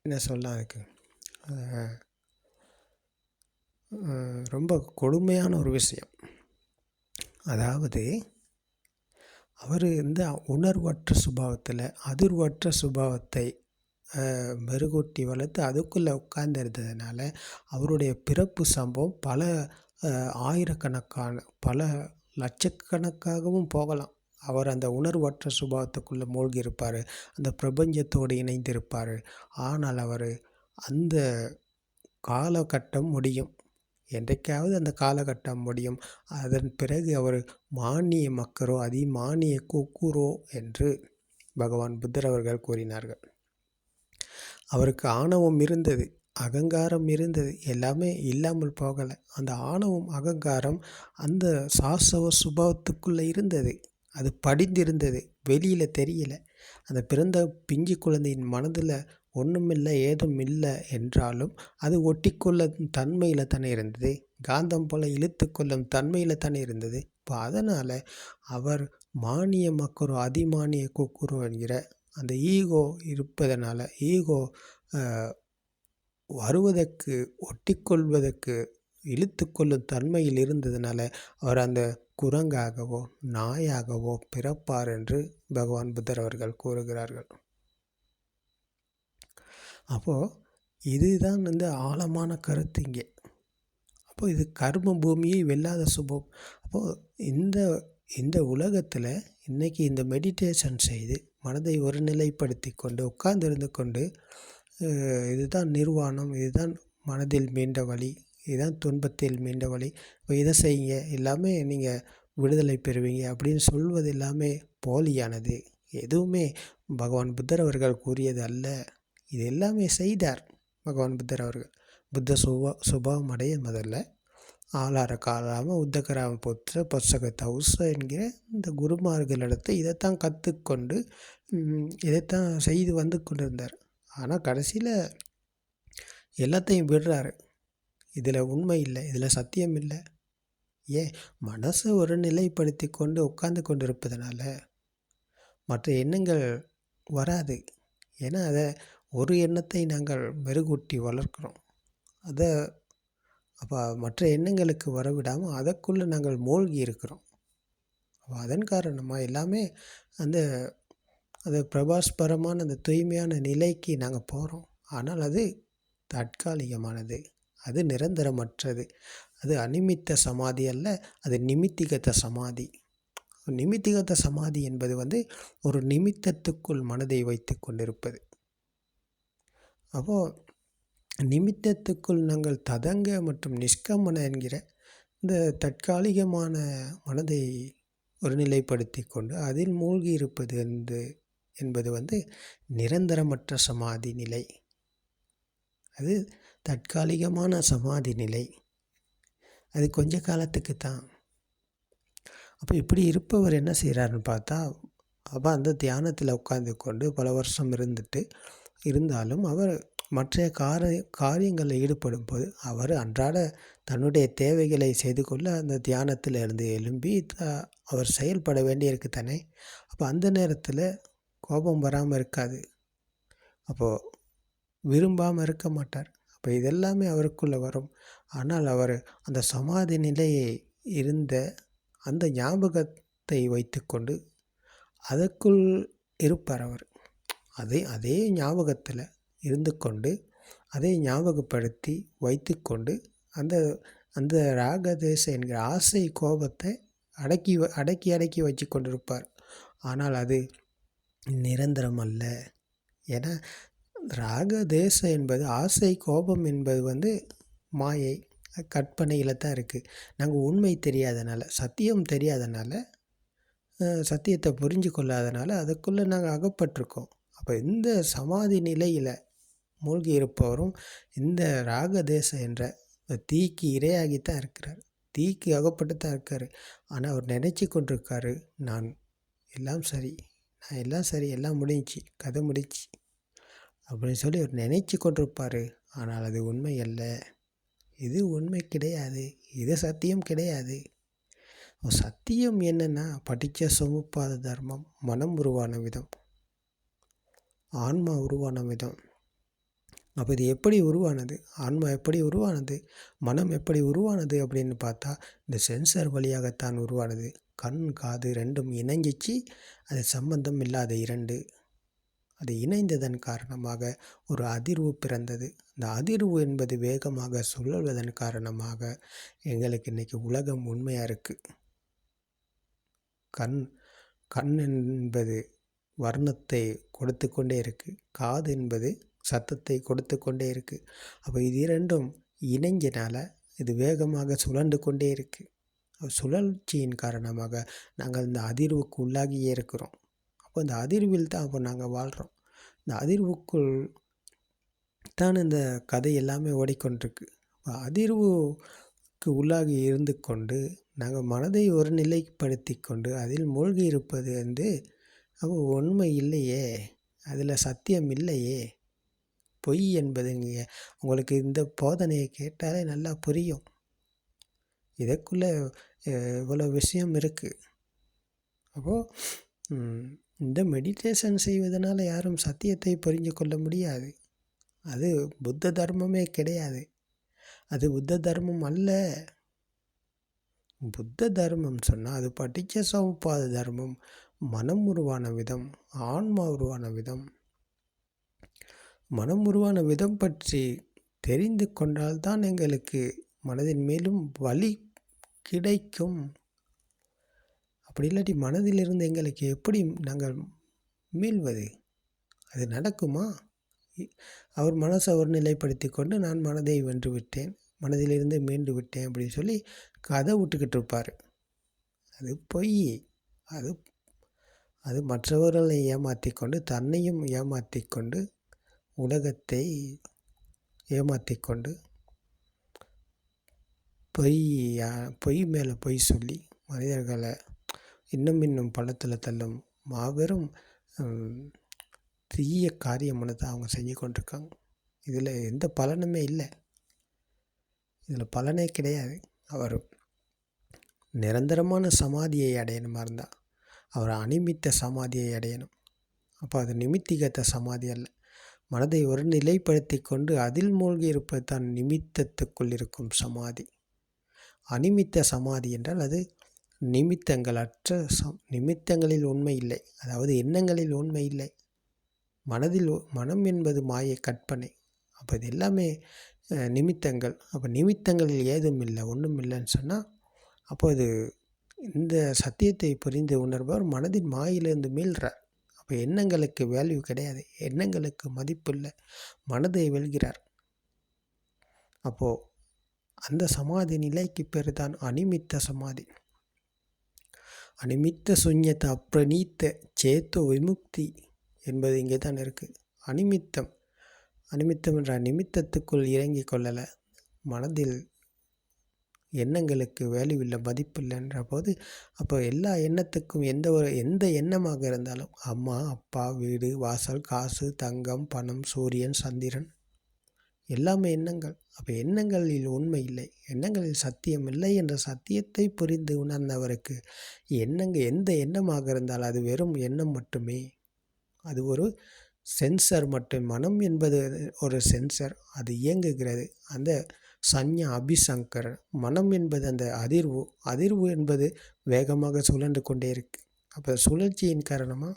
என்ன சொல்லலாம், அதுக்கு ரொம்ப கொடுமையான ஒரு விஷயம். அதாவது அவர் இந்த உணர்வற்ற சுபாவத்தில் அதிர்வற்ற சுபாவத்தை மெருகூட்டி வளர்த்து அதுக்குள்ளே உட்கார்ந்திருந்ததுனால அவருடைய பிறப்பு சம்பவம் பல ஆயிரக்கணக்கான பல லட்சக்கணக்காகவும் போகலாம். அவர் அந்த உணர்வற்ற சுபாவத்துக்குள்ளே மூழ்கி இருப்பார், அந்த பிரபஞ்சத்தோடு இணைந்திருப்பார். ஆனால் அவர் அந்த காலகட்டம் முடியும், என்றைக்காவது அந்த காலகட்டம் முடியும். அதன் பிறகு அவர் மானிய மக்கரோ அதிமானிய குக்குரோ என்று பகவான் புத்தர் அவர்கள் கூறினார்கள். அவருக்கு ஆணவம் இருந்தது, அகங்காரம் இருந்தது, எல்லாமே இல்லாமல் போகலை. அந்த ஆணவம் அகங்காரம் அந்த சாசவ சுபாவத்துக்குள்ளே இருந்தது, அது படிந்திருந்தது, வெளியில் தெரியல. அந்த பிறந்த பிஞ்சு குழந்தையின் மனதில் ஒன்றுமில்லை ஏதும் இல்லை என்றாலும் அது ஒட்டிக்கொள்ளும் தன்மையில் தானே இருந்தது, காந்தம் போல் இழுத்து கொள்ளும் தன்மையில் தானே இருந்தது. இப்போ அதனால் அவர் மானிய மக்கரோ அதிமானிய குக்குரோ என்கிற அந்த ஈகோ இருப்பதனால, ஈகோ வருவதற்கு ஒட்டிக்கொள்வதற்கு இழுத்து கொள்ளும் தன்மையில் இருந்ததுனால அவர் அந்த குரங்காகவோ நாயாகவோ பிறப்பார் என்று பகவான் புத்தர் அவர்கள் கூறுகிறார்கள். அப்போது இதுதான் ஆழமான கருத்து இங்கே. அப்போது இது கர்ம பூமியை வெல்லாத சுபம். அப்போது இந்த உலகத்தில் இன்றைக்கி இந்த மெடிடேஷன் செய்து மனதை ஒருநிலைப்படுத்தி கொண்டு உட்கார்ந்திருந்து கொண்டு இதுதான் நிர்வாணம், இதுதான் மனதில் மீண்ட வழி, இதுதான் துன்பத்தில் மீண்ட வழி, இப்போ இதை செய்யுங்க எல்லாமே நீங்கள் விடுதலை பெறுவீங்க அப்படின்னு சொல்வது எல்லாமே போலியானது. எதுவுமே பகவான் புத்தர் அவர்கள் கூறியது அல்ல. இது எல்லாமே செய்தார் பகவான் புத்தர் அவர்கள். புத்த சுபாவம் அடைய முதல்ல ஆளார காலாம உத்தகராம புத்திர பொசக தௌச என்கிற இந்த குருமார்களிடத்தை இதைத்தான் கற்றுக்கொண்டு இதைத்தான் செய்து வந்து கொண்டிருந்தார். ஆனால் கடைசியில் எல்லாத்தையும் விடுறாரு. இதில் உண்மை இல்லை, இதில் சத்தியம் இல்லை. ஏன்? மனசை ஒரு நிலைப்படுத்தி கொண்டு உட்கார்ந்து கொண்டு இருப்பதனால மற்ற எண்ணங்கள் வராது. ஏன்னா அதை ஒரு எண்ணத்தை நாங்கள் மெருகூட்டி வளர்க்குறோம். அதை அப்போ மற்ற எண்ணங்களுக்கு வரவிடாமல் அதற்குள்ளே நாங்கள் மூழ்கி இருக்கிறோம். அப்போ அதன் காரணமாக எல்லாமே அந்த பிரபாஸ்பரமான அந்த தூய்மையான நிலைக்கு நாங்கள் போகிறோம். ஆனால் அது தற்காலிகமானது, அது நிரந்தரமற்றது, அது அநிமித்த சமாதி அல்ல, அது நிமித்திகத்த சமாதி. நிமித்திகத்த சமாதி என்பது ஒரு நிமித்தத்துக்குள் மனதை வைத்து கொண்டிருப்பது. அப்போது நிமித்தத்துக்குள் நாங்கள் ததங்க மற்றும் நிஷ்கமன என்கிற இந்த தற்காலிகமான மனதை ஒருநிலைப்படுத்தி கொண்டு அதில் மூழ்கி இருப்பது என்பது நிரந்தரமற்ற சமாதி நிலை. அது தற்காலிகமான சமாதி நிலை, அது கொஞ்ச காலத்துக்கு தான். அப்போ இப்படி இருப்பவர் என்ன செய்கிறாருன்னு பார்த்தா, அப்போ அந்த தியானத்தில் உட்கார்ந்து கொண்டு பல வருஷம் இருந்தாலும் அவர் மற்ற காரியங்களில் ஈடுபடும் போது அவர் அன்றாட தன்னுடைய தேவைகளை செய்து கொள்ள அந்த தியானத்தில் இருந்து எழும்பி அவர் செயல்பட வேண்டியிருக்கு தானே. அப்போ அந்த நேரத்தில் கோபம் வராமல் இருக்காது, அப்போது விரும்பாமல் இருக்க மாட்டார். அப்போ இதெல்லாமே அவருக்குள்ளே வரும். ஆனால் அவர் அந்த சமாதி நிலையை இருந்த அந்த ஞாபகத்தை வைத்துக்கொண்டு அதற்குள் இருப்பார். அவர் அதே ஞாபகத்தில் இருந்து கொண்டு அதை ஞாபகப்படுத்தி வைத்துக்கொண்டு அந்த ராகதேச என்கிற ஆசை கோபத்தை அடக்கி வச்சு கொண்டிருப்பார். ஆனால் அது நிரந்தரம் அல்ல. ஏன்னா ராகதேச என்பது ஆசை கோபம் என்பது மாயை, கற்பனையில் தான் இருக்குது. நாங்கள் உண்மை தெரியாதனால, சத்தியம் தெரியாதனால, சத்தியத்தை புரிஞ்சு கொள்ளாதனால அதுக்குள்ளே நாங்கள் அகப்பட்டிருக்கோம். அப்போ இந்த சமாதி நிலையில் மூழ்கி இருப்பவரும் இந்த ராகதேச என்ற தீக்கு இரையாகித்தான் இருக்கிறார், தீக்கு அகப்பட்டு தான் இருக்கார். ஆனால் அவர் நினச்சி கொண்டிருக்காரு, நான் எல்லாம் சரி, எல்லாம் முடிஞ்சிச்சு, கதை முடிச்சு அப்படின்னு சொல்லி அவர் நினச்சி கொண்டிருப்பார். ஆனால் அது உண்மை அல்ல, இது உண்மை கிடையாது, இது சத்தியம் கிடையாது. சத்தியம் என்னென்னா படித்த சமுப்பாத தர்மம், மனம் உருவான விதம், ஆன்மா உருவான விதம். அப்போ இது எப்படி உருவானது, ஆன்மா எப்படி உருவானது, மனம் எப்படி உருவானது அப்படின்னு பார்த்தா இந்த சென்சர் வழியாகத்தான் உருவானது. கண் காது ரெண்டும் இணைஞ்சிச்சு. அது சம்பந்தம் இல்லாத இரண்டு. அது இணைந்ததன் காரணமாக ஒரு அதிர்வு பிறந்தது. இந்த அதிர்வு என்பது வேகமாக சுழல்வதன் காரணமாக எங்களுக்கு இன்றைக்கி உலகம் உண்மையாக இருக்குது. கண் என்பது வர்ணத்தை கொடுத்து கொண்டே இருக்குது. காது என்பது சத்தத்தை கொடுத்து கொண்டே இருக்குது. அப்போ இது இரண்டும் இணைஞ்சனால இது வேகமாக சுழன்று கொண்டே இருக்குது. சுழற்சியின் காரணமாக நாங்கள் இந்த அதிர்வுக்கு உள்ளாகியே இருக்கிறோம். அப்போ இந்த அதிர்வில் தான் அப்போ நாங்கள் வாழ்கிறோம். இந்த அதிர்வுக்குள் தான் இந்த கதை எல்லாமே ஓடிக்கொண்டிருக்கு. அதிர்வுக்கு உள்ளாகி இருந்து கொண்டு நாங்கள் மனதை ஒரு நிலைப்படுத்தி கொண்டு அதில் மூழ்கி இருப்பது அப்போ உண்மை இல்லையே, அதில் சத்தியம் இல்லையே, பொய் என்பதுங்க. உங்களுக்கு இந்த போதனையை கேட்டாலே நல்லா புரியும். இதற்குள்ளே இவ்வளோ விஷயம் இருக்குது. அப்போது இந்த மெடிடேஷன் செய்வதனால் யாரும் சத்தியத்தை புரிஞ்சு கொள்ள முடியாது. அது புத்த தர்மமே கிடையாது. அது புத்த தர்மம் அல்ல. புத்த தர்மம் சொன்னால் அது படித்த சமுப்பாத தர்மம். மனம் உருவான விதம், ஆன்மா உருவான விதம். மனம் உருவான விதம் பற்றி தெரிந்து கொண்டால்தான் எங்களுக்கு மனதின் மேலும் வலி கிடைக்கும். அப்படி இல்லாட்டி மனதிலிருந்து எங்களுக்கு எப்படி நாங்கள் மீள்வது? அது நடக்குமா? அவர் மனசை ஒரு நிலைப்படுத்தி கொண்டு நான் மனதை வென்று விட்டேன், மனதிலிருந்து மீண்டு விட்டேன் அப்படின்னு சொல்லி கதை விட்டுக்கிட்டு இருப்பார். அது பொய். அது மற்றவர்களை ஏமாற்றி கொண்டு தன்னையும் ஏமாற்றி கொண்டு உலகத்தை ஏமாற்றி கொண்டு பொய் மேலே பொய் சொல்லி மனிதர்களை இன்னும் பள்ளத்தில் தள்ளும் மாபெரும் தீய காரியம்னு தான் அவங்க செஞ்சு கொண்டிருக்காங்க. இதில் எந்த பலனுமே இல்லை. இதில் பலனே கிடையாது. அவர் நிரந்தரமான சமாதியை அடையணுமா இருந்தால் அவர் அனிமித்த சமாதியை அடையணும். அப்போ அது நிமித்திகத்த சமாதி அல்ல. மனதை ஒரு நிலைப்படுத்தி கொண்டு அதில் மூழ்கி இருப்பது தான் நிமித்தத்துக்குள் இருக்கும் சமாதி. அனிமித்த சமாதி என்றால் அது நிமித்தங்களற்ற நிமித்தங்களில் உண்மை இல்லை, அதாவது எண்ணங்களில் உண்மை இல்லை. மனம் என்பது மாயை, கற்பனை. அப்போ இது எல்லாமே நிமித்தங்கள். அப்போ நிமித்தங்களில் ஏதும் இல்லை, ஒன்றும் இல்லைன்னு சொன்னால் அப்போ அது இந்த சத்தியத்தை புரிந்து உணர்பவர் மனதின் மாயிலிருந்து மீள்கிறார். அப்போ எண்ணங்களுக்கு வேல்யூ கிடையாது, எண்ணங்களுக்கு மதிப்பு இல்லை, மனதை வெல்கிறார். அப்போது அந்த சமாதி நிலைக்கு பேர் தான் அனிமித்த சமாதி. அனிமித்த சுன்யத்த அப்ரணீத்த சேத்தோ விமுக்தி என்பது இங்கே தான் இருக்குது. அனிமித்தம் என்ற நிமித்தத்துக்குள் இறங்கி கொள்ளலை. மனதில் எண்ணங்களுக்கு வேல்யூ இல்லை, மதிப்பு இல்லைன்ற போது அப்போ எல்லா எண்ணத்துக்கும் எந்த எண்ணமாக இருந்தாலும் அம்மா, அப்பா, வீடு, வாசல், காசு, தங்கம், பணம், சூரியன், சந்திரன் எல்லாமே எண்ணங்கள். அப்போ எண்ணங்களில் உண்மை இல்லை, எண்ணங்களில் சத்தியம் இல்லை என்ற சத்தியத்தை புரிந்து உணர்ந்தவருக்கு எந்த எண்ணமாக இருந்தால் அது வெறும் எண்ணம் மட்டுமே. அது ஒரு சென்சர் மட்டும். மனம் என்பது ஒரு சென்சர், அது இயங்குகிறது. அந்த சஞ்ஞா அபிசங்கர் மனம் என்பது அந்த அதிர்வு என்பது வேகமாக சுழன்று கொண்டே இருக்குது. அப்போ சுழற்சியின் காரணமாக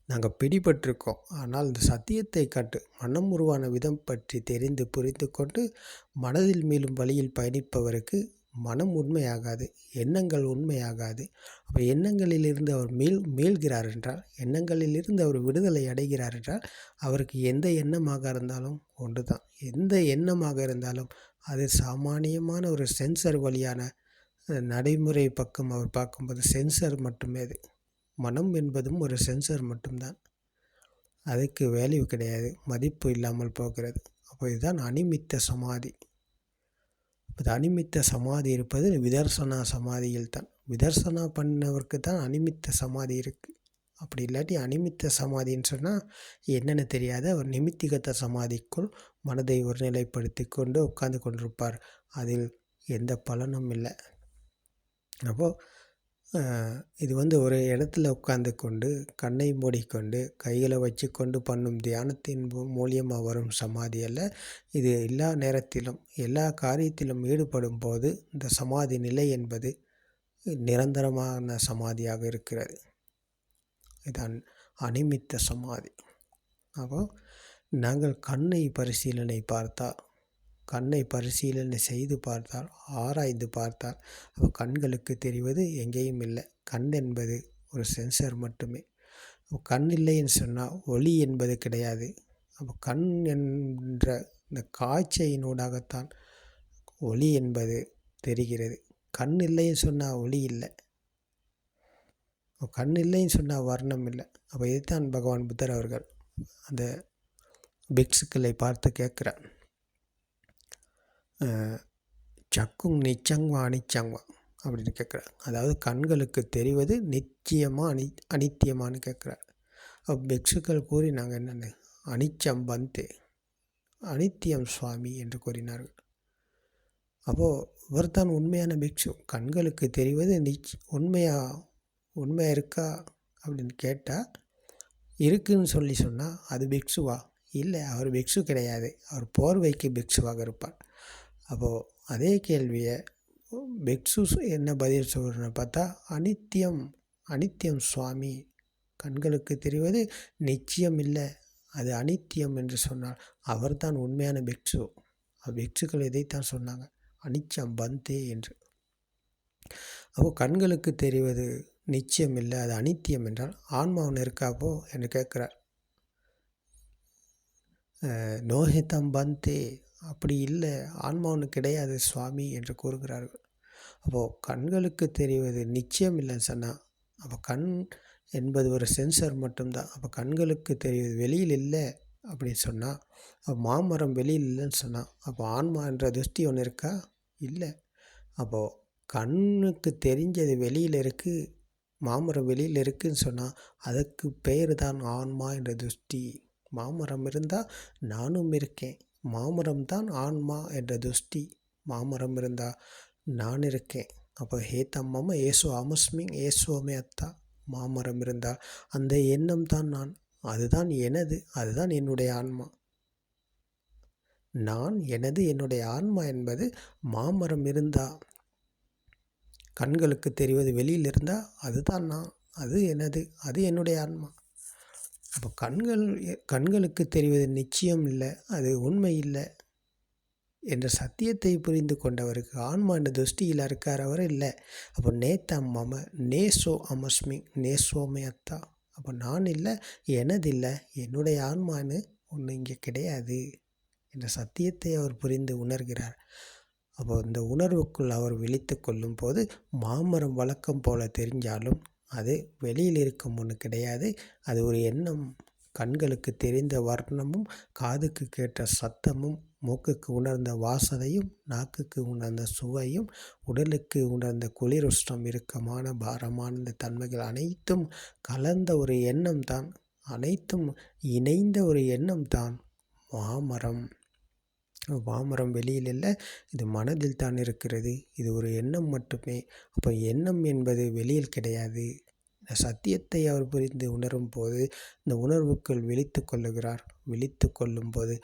நாங்கள் பிடிபட்டிருக்கோம். ஆனால் இந்த சத்தியத்தை காட்டு மனம் உருவான விதம் பற்றி தெரிந்து புரிந்து கொண்டு மனதில் மீளும் வழியில் பயணிப்பவருக்கு மனம் உண்மையாகாது, எண்ணங்கள் உண்மையாகாது. அப்போ எண்ணங்களிலிருந்து அவர் மீள்கிறார் என்றால், எண்ணங்களிலிருந்து அவர் விடுதலை அடைகிறார் என்றால் அவருக்கு எந்த எண்ணமாக இருந்தாலும் ஒன்று தான். எந்த எண்ணமாக இருந்தாலும் அது சாமானியமான ஒரு சென்சர் வழியான நடைமுறை பக்கம் அவர் பார்க்கும்போது சென்சர் மட்டுமே. அது மனம் என்பதும் ஒரு சென்சர் மட்டும்தான். அதுக்கு வேல்யூ கிடையாது, மதிப்பு இல்லாமல் போகிறது. அப்போ இதுதான் அனிமித்த சமாதி. அது அனிமித்த சமாதி இருப்பது விதர்சனா சமாதியில் தான். விதர்சனா பண்ணவருக்கு தான் அனிமித்த சமாதி இருக்குது. அப்படி இல்லாட்டி அனிமித்த சமாதின்னு சொன்னால் என்னென்னு தெரியாது. அவர் நிமித்திகத்த சமாதிக்குள் மனதை ஒருநிலைப்படுத்தி கொண்டு உட்கார்ந்து கொண்டிருப்பார். அதில் எந்த பலனும் இல்லை. அப்போது இது ஒரு இடத்துல உட்கார்ந்து கொண்டு கண்ணை மூடிக்கொண்டு கைகளை வச்சு கொண்டு பண்ணும் தியானத்தின் மூலியமாக வரும் சமாதி அல்ல. இது எல்லா நேரத்திலும் எல்லா காரியத்திலும் ஈடுபடும் போது இந்த சமாதி நிலை என்பது நிரந்தரமான சமாதியாக இருக்கிறது. இதான் அனிமித்த சமாதி. அப்போ நாங்கள் கண்ணை பரிசீலனை செய்து பார்த்தால், ஆராய்ந்து பார்த்தால், அப்போ கண்களுக்கு தெரிவது எங்கேயும் இல்லை. கண் என்பது ஒரு சென்சர் மட்டுமே. கண் இல்லைன்னு சொன்னால் ஒளி என்பது கிடையாது. அப்போ கண் என்ற இந்த காட்சியினூடாகத்தான் ஒளி என்பது தெரிகிறது. கண் இல்லைன்னு சொன்னால் ஒளி இல்லை, கண் இல்லைன்னு சொன்னால் வர்ணம் இல்லை. அப்போ இதுதான் பகவான் புத்தர் அவர்கள் அந்த பிக்ஷுக்களை பார்த்து கேட்குறார், சக்கும் நிச்சங்வா அனிச்சங்வா அப்படின்னு கேட்குறார். அதாவது கண்களுக்கு தெரிவது நிச்சயமாக அனித்தியமானு கேட்குறார். அப்போ பிக்ஷுக்கள் கூறினாங்க என்னென்னு, அனிச்சம் பந்தே, அனித்தியம் சுவாமி என்று கூறினார்கள். அப்போது இவர் தான் உண்மையான பிக்ஷு. கண்களுக்கு தெரிவது உண்மையாக இருக்கா அப்படின்னு கேட்டால், இருக்குன்னு சொன்னால் அது பிக்ஷுவா? இல்லை, அவர் பிக்ஷு கிடையாது, அவர் போர்வைக்கு பிக்ஷுவாக இருப்பார். அப்போது அதே கேள்வியை பிக்ஷு என்ன பதில் சொல்கிறன்னு பார்த்தா, அனித்தியம் சுவாமி, கண்களுக்கு தெரிவது நிச்சயம் இல்லை, அது அனித்தியம் என்று சொன்னால் அவர்தான் உண்மையான பிக்ஷு. பிக்ஷுக்கள் இதைத்தான் சொன்னாங்க, அனிச்சம் பந்தே என்று. அப்போ கண்களுக்கு தெரிவது நிச்சயம் இல்லை, அது அனித்தியம் என்றால் ஆன்மா ஒன்று இருக்காப்போ என்று கேட்குறார். நோஹிதம் பந்தே, அப்படி இல்லை, ஆன்மா ஒன்று கிடையாது சுவாமி என்று கூறுகிறார்கள். அப்போது கண்களுக்கு தெரிவது நிச்சயம் இல்லைன்னு சொன்னால், அப்போ கண் என்பது ஒரு சென்சர் மட்டும்தான். அப்போ கண்களுக்கு தெரிவது வெளியில் இல்லை அப்படின்னு சொன்னால், அப்போ மாமரம் வெளியில் இல்லைன்னு சொன்னால், அப்போ ஆன்மா என்ற திருஷ்டி ஒன்று இருக்கா? இல்லை. அப்போது கண்ணுக்கு தெரிஞ்சது வெளியில் இருக்குது, மாமரம் வெளியில் இருக்குதுன்னு சொன்னால் அதுக்கு பெயர் தான் ஆன்மா என்ற திருஷ்டி. மாமரம் இருந்தால் நானும் இருக்கேன், மாமரம் தான் ஆன்மா என்ற திருஷ்டி. மாமரம் இருந்தால் நான் இருக்கேன். அப்போ ஹேதம்மம ஏசோ அமுஸ்மிங் ஏசோமே அத்தா, மாமரம் இருந்தால் அந்த எண்ணம் தான் நான், அதுதான் எனது, அதுதான் என்னுடைய ஆன்மா. நான் எனது, என்னுடைய ஆன்மா என்பது மாமரம் இருந்தால், கண்களுக்கு தெரிவது வெளியில் இருந்தால் அதுதான் நான், அது எனது, அது என்னுடைய ஆன்மா. அப்போ கண்களுக்கு தெரிவது நிச்சயம் இல்லை, அது உண்மை இல்லை என்ற சத்தியத்தை புரிந்து கொண்டவருக்கு ஆன்மா என்ற திருஷ்டியில் இருக்கார் அவர் இல்லை. அப்போ நேத்தம் மம நேசோ அமஸ்மி நேசோமே அத்தா, அப்போ நான் இல்லை, எனது இல்லை, என்னுடைய ஆன்மான்னு ஒன்று இங்கே கிடையாது என்ற சத்தியத்தை அவர் புரிந்து உணர்கிறார். அப்போ இந்த உணர்வுக்குள் அவர் விழித்து கொள்ளும் போது மாமரம் வழக்கம் போல தெரிஞ்சாலும் அது வெளியில் இருக்கும் ஒன்று கிடையாது, அது ஒரு எண்ணம். கண்களுக்கு தெரிந்த வர்ணமும், காதுக்கு கேட்ட சத்தமும், மூக்குக்கு உணர்ந்த வாசனையும், நாக்குக்கு உணர்ந்த சுவையும், உடலுக்கு உணர்ந்த குளிருஷ்ணம், இறுக்கமான பாரமான இந்த தன்மைகள் அனைத்தும் கலந்த ஒரு எண்ணம் தான், அனைத்தும் இணைந்த ஒரு எண்ணம் தான் மாமரம். மாமரம் வெளியில் இல்லை, இது மனதில் தான் இருக்கிறது, இது ஒரு எண்ணம் மட்டுமே. அப்போ எண்ணம் என்பது வெளியில் கிடையாது. இந்த சத்தியத்தை அவர் புரிந்து உணரும் போது இந்த உணர்வுக்குள் விழித்து கொள்ளுகிறார். விழித்து கொள்ளும் போது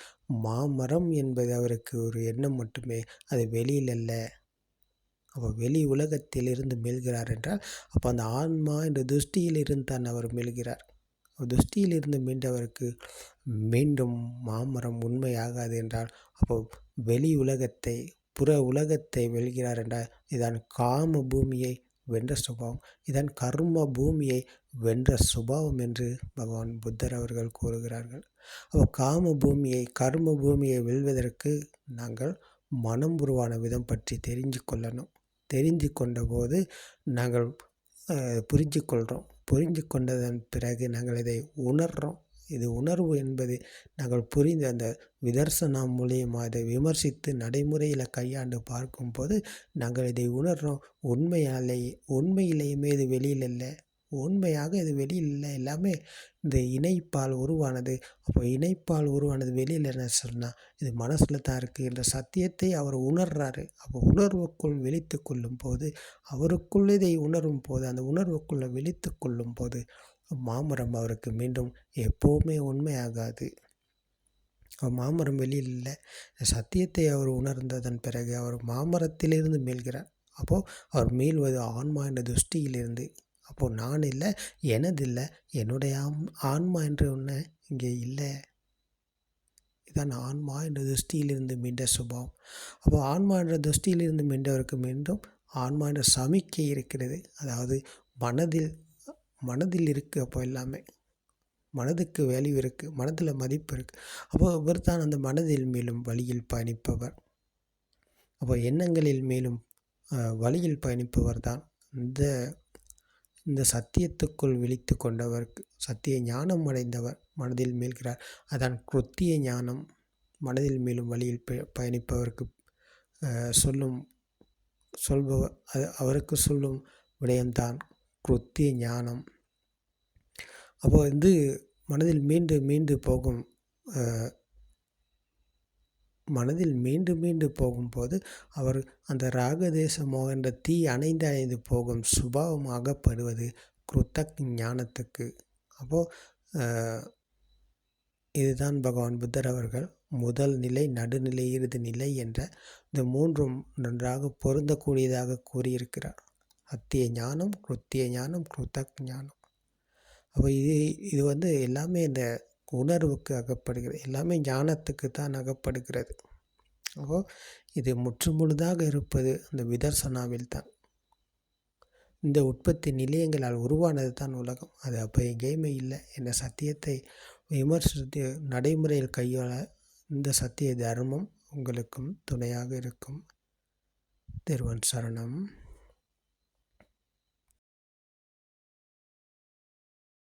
மாமரம் என்பது அவருக்கு ஒரு எண்ணம் மட்டுமே, அது வெளியில் அல்ல. அப்போ வெளி உலகத்திலிருந்து மீள்கிறார் என்றால், அப்போ அந்த ஆன்மா என்ற திருஷ்டியில் இருந்து தான் அவர் மீள்கிறார். திருஷ்டியில் இருந்து மீண்டவருக்கு மீண்டும் மாமரம் உண்மையாகாது என்றால், அப்போ வெளி உலகத்தை, புற உலகத்தை வெல்கிறார் என்றால், இதான் காம பூமியை வென்ற சுபாவம், இதான் கர்ம பூமியை வென்ற சுபாவம் என்று பகவான் புத்தர் அவர்கள் கூறுகிறார்கள். அப்போ காம பூமியை, கர்ம பூமியை வெல்வதற்கு நாங்கள் மனம் உருவான விதம் பற்றி தெரிஞ்சு கொள்ளணும். தெரிந்து கொண்ட போது நாங்கள் புரிஞ்சு கொள்கிறோம். புரிஞ்சு கொண்டதன் பிறகு நாங்கள் இதை உணர்கிறோம். இது உணர்வு என்பது நாங்கள் புரிந்து அந்த விதர்சனா மூலியமாக அதை விமர்சித்து நடைமுறையில் கையாண்டு பார்க்கும்போது நாங்கள் இதை உணர்கிறோம். உண்மையிலேயுமே இது வெளியில் இல்லை, உண்மையாக இது வெளியில் இல்லை, எல்லாமே இந்த இணைப்பால் உருவானது. அப்போ இணைப்பால் உருவானது வெளியில் என்ன சொன்னால் இது மனசில் தான் இருக்குது என்ற சத்தியத்தை அவர் உணர்றாரு. அப்போ உணர்வுக்குள் விழித்து கொள்ளும் போது, அவருக்குள் இதை உணரும் போது, அந்த உணர்வுக்குள்ளே விழித்து கொள்ளும் போது மாமரம் அவருக்கு மீண்டும் எப்போவுமே உண்மையாகாது. மாமரம் வெளியில் இல்லை. சத்தியத்தை அவர் உணர்ந்ததன் பிறகு அவர் மாமரத்திலிருந்து மீள்கிறார். அப்போது அவர் மீள்வது ஆன்மா என்ற துஷ்டியிலிருந்து. அப்போது நான் இல்லை, எனது இல்லை, என்னுடைய ஆன்மா என்று ஒன்று இங்கே இல்லை. இதான் ஆன்மா என்ற துஷ்டியிலிருந்து மீண்ட சுபாவம். அப்போது ஆன்மா என்ற துஷ்டியிலிருந்து மீண்டவருக்கு மீண்டும் ஆன்மா என்ற சமிக்கை இருக்கிறது. அதாவது மனதில் இருக்குது. அப்போ எல்லாமே மனதுக்கு வேல்யூ இருக்குது, மனதில் மதிப்பு இருக்குது. அப்போது இவர் தான் அந்த மனதில் மேலும் வழியில் பயணிப்பவர். அப்போ எண்ணங்களில் மேலும் வழியில் பயணிப்பவர் தான் இந்த சத்தியத்துக்குள் விழித்து கொண்டவருக்கு, சத்திய ஞானம் அடைந்தவர் மனதில் மீள்கிறார். அதான் கிருத்திய ஞானம். மனதில் மேலும் வழியில் பயணிப்பவருக்கு சொல்பவர் அவருக்கு சொல்லும் விடயம்தான் கிருத்திய ஞானம். அப்போ மனதில் மீண்டு போகும்போது அவர் அந்த ராகதேச மோகன்ற தீ அணைந்து போகும் சுபாவம் அகப்படுவது கிருத்தக் ஞானத்துக்கு. அப்போது இதுதான் பகவான் புத்தர் அவர்கள் முதல் நிலை, நடுநிலை, இறுதி நிலை என்ற இந்த மூன்றும் நன்றாக பொருந்தக்கூடியதாக கூறியிருக்கிறார். சத்திய ஞானம், கிருத்திய ஞானம், கிருத்தக் ஞானம். அப்போ இது எல்லாமே இந்த உணர்வுக்கு அகப்படுகிறது, எல்லாமே ஞானத்துக்கு தான் அகப்படுகிறது. அப்போது இது முற்றுமுழுதாக இருப்பது அந்த விதர்சனாவில் தான். இந்த உற்பத்தி நிலையங்களால் உருவானது தான் உலகம். அது அப்போ எங்கேயுமே இல்லை என்ற சத்தியத்தை விமர்சித்து நடைமுறையில் கையாள இந்த சத்திய தர்மம் உங்களுக்கும் துணையாக இருக்கும். திருவன் சரணம்.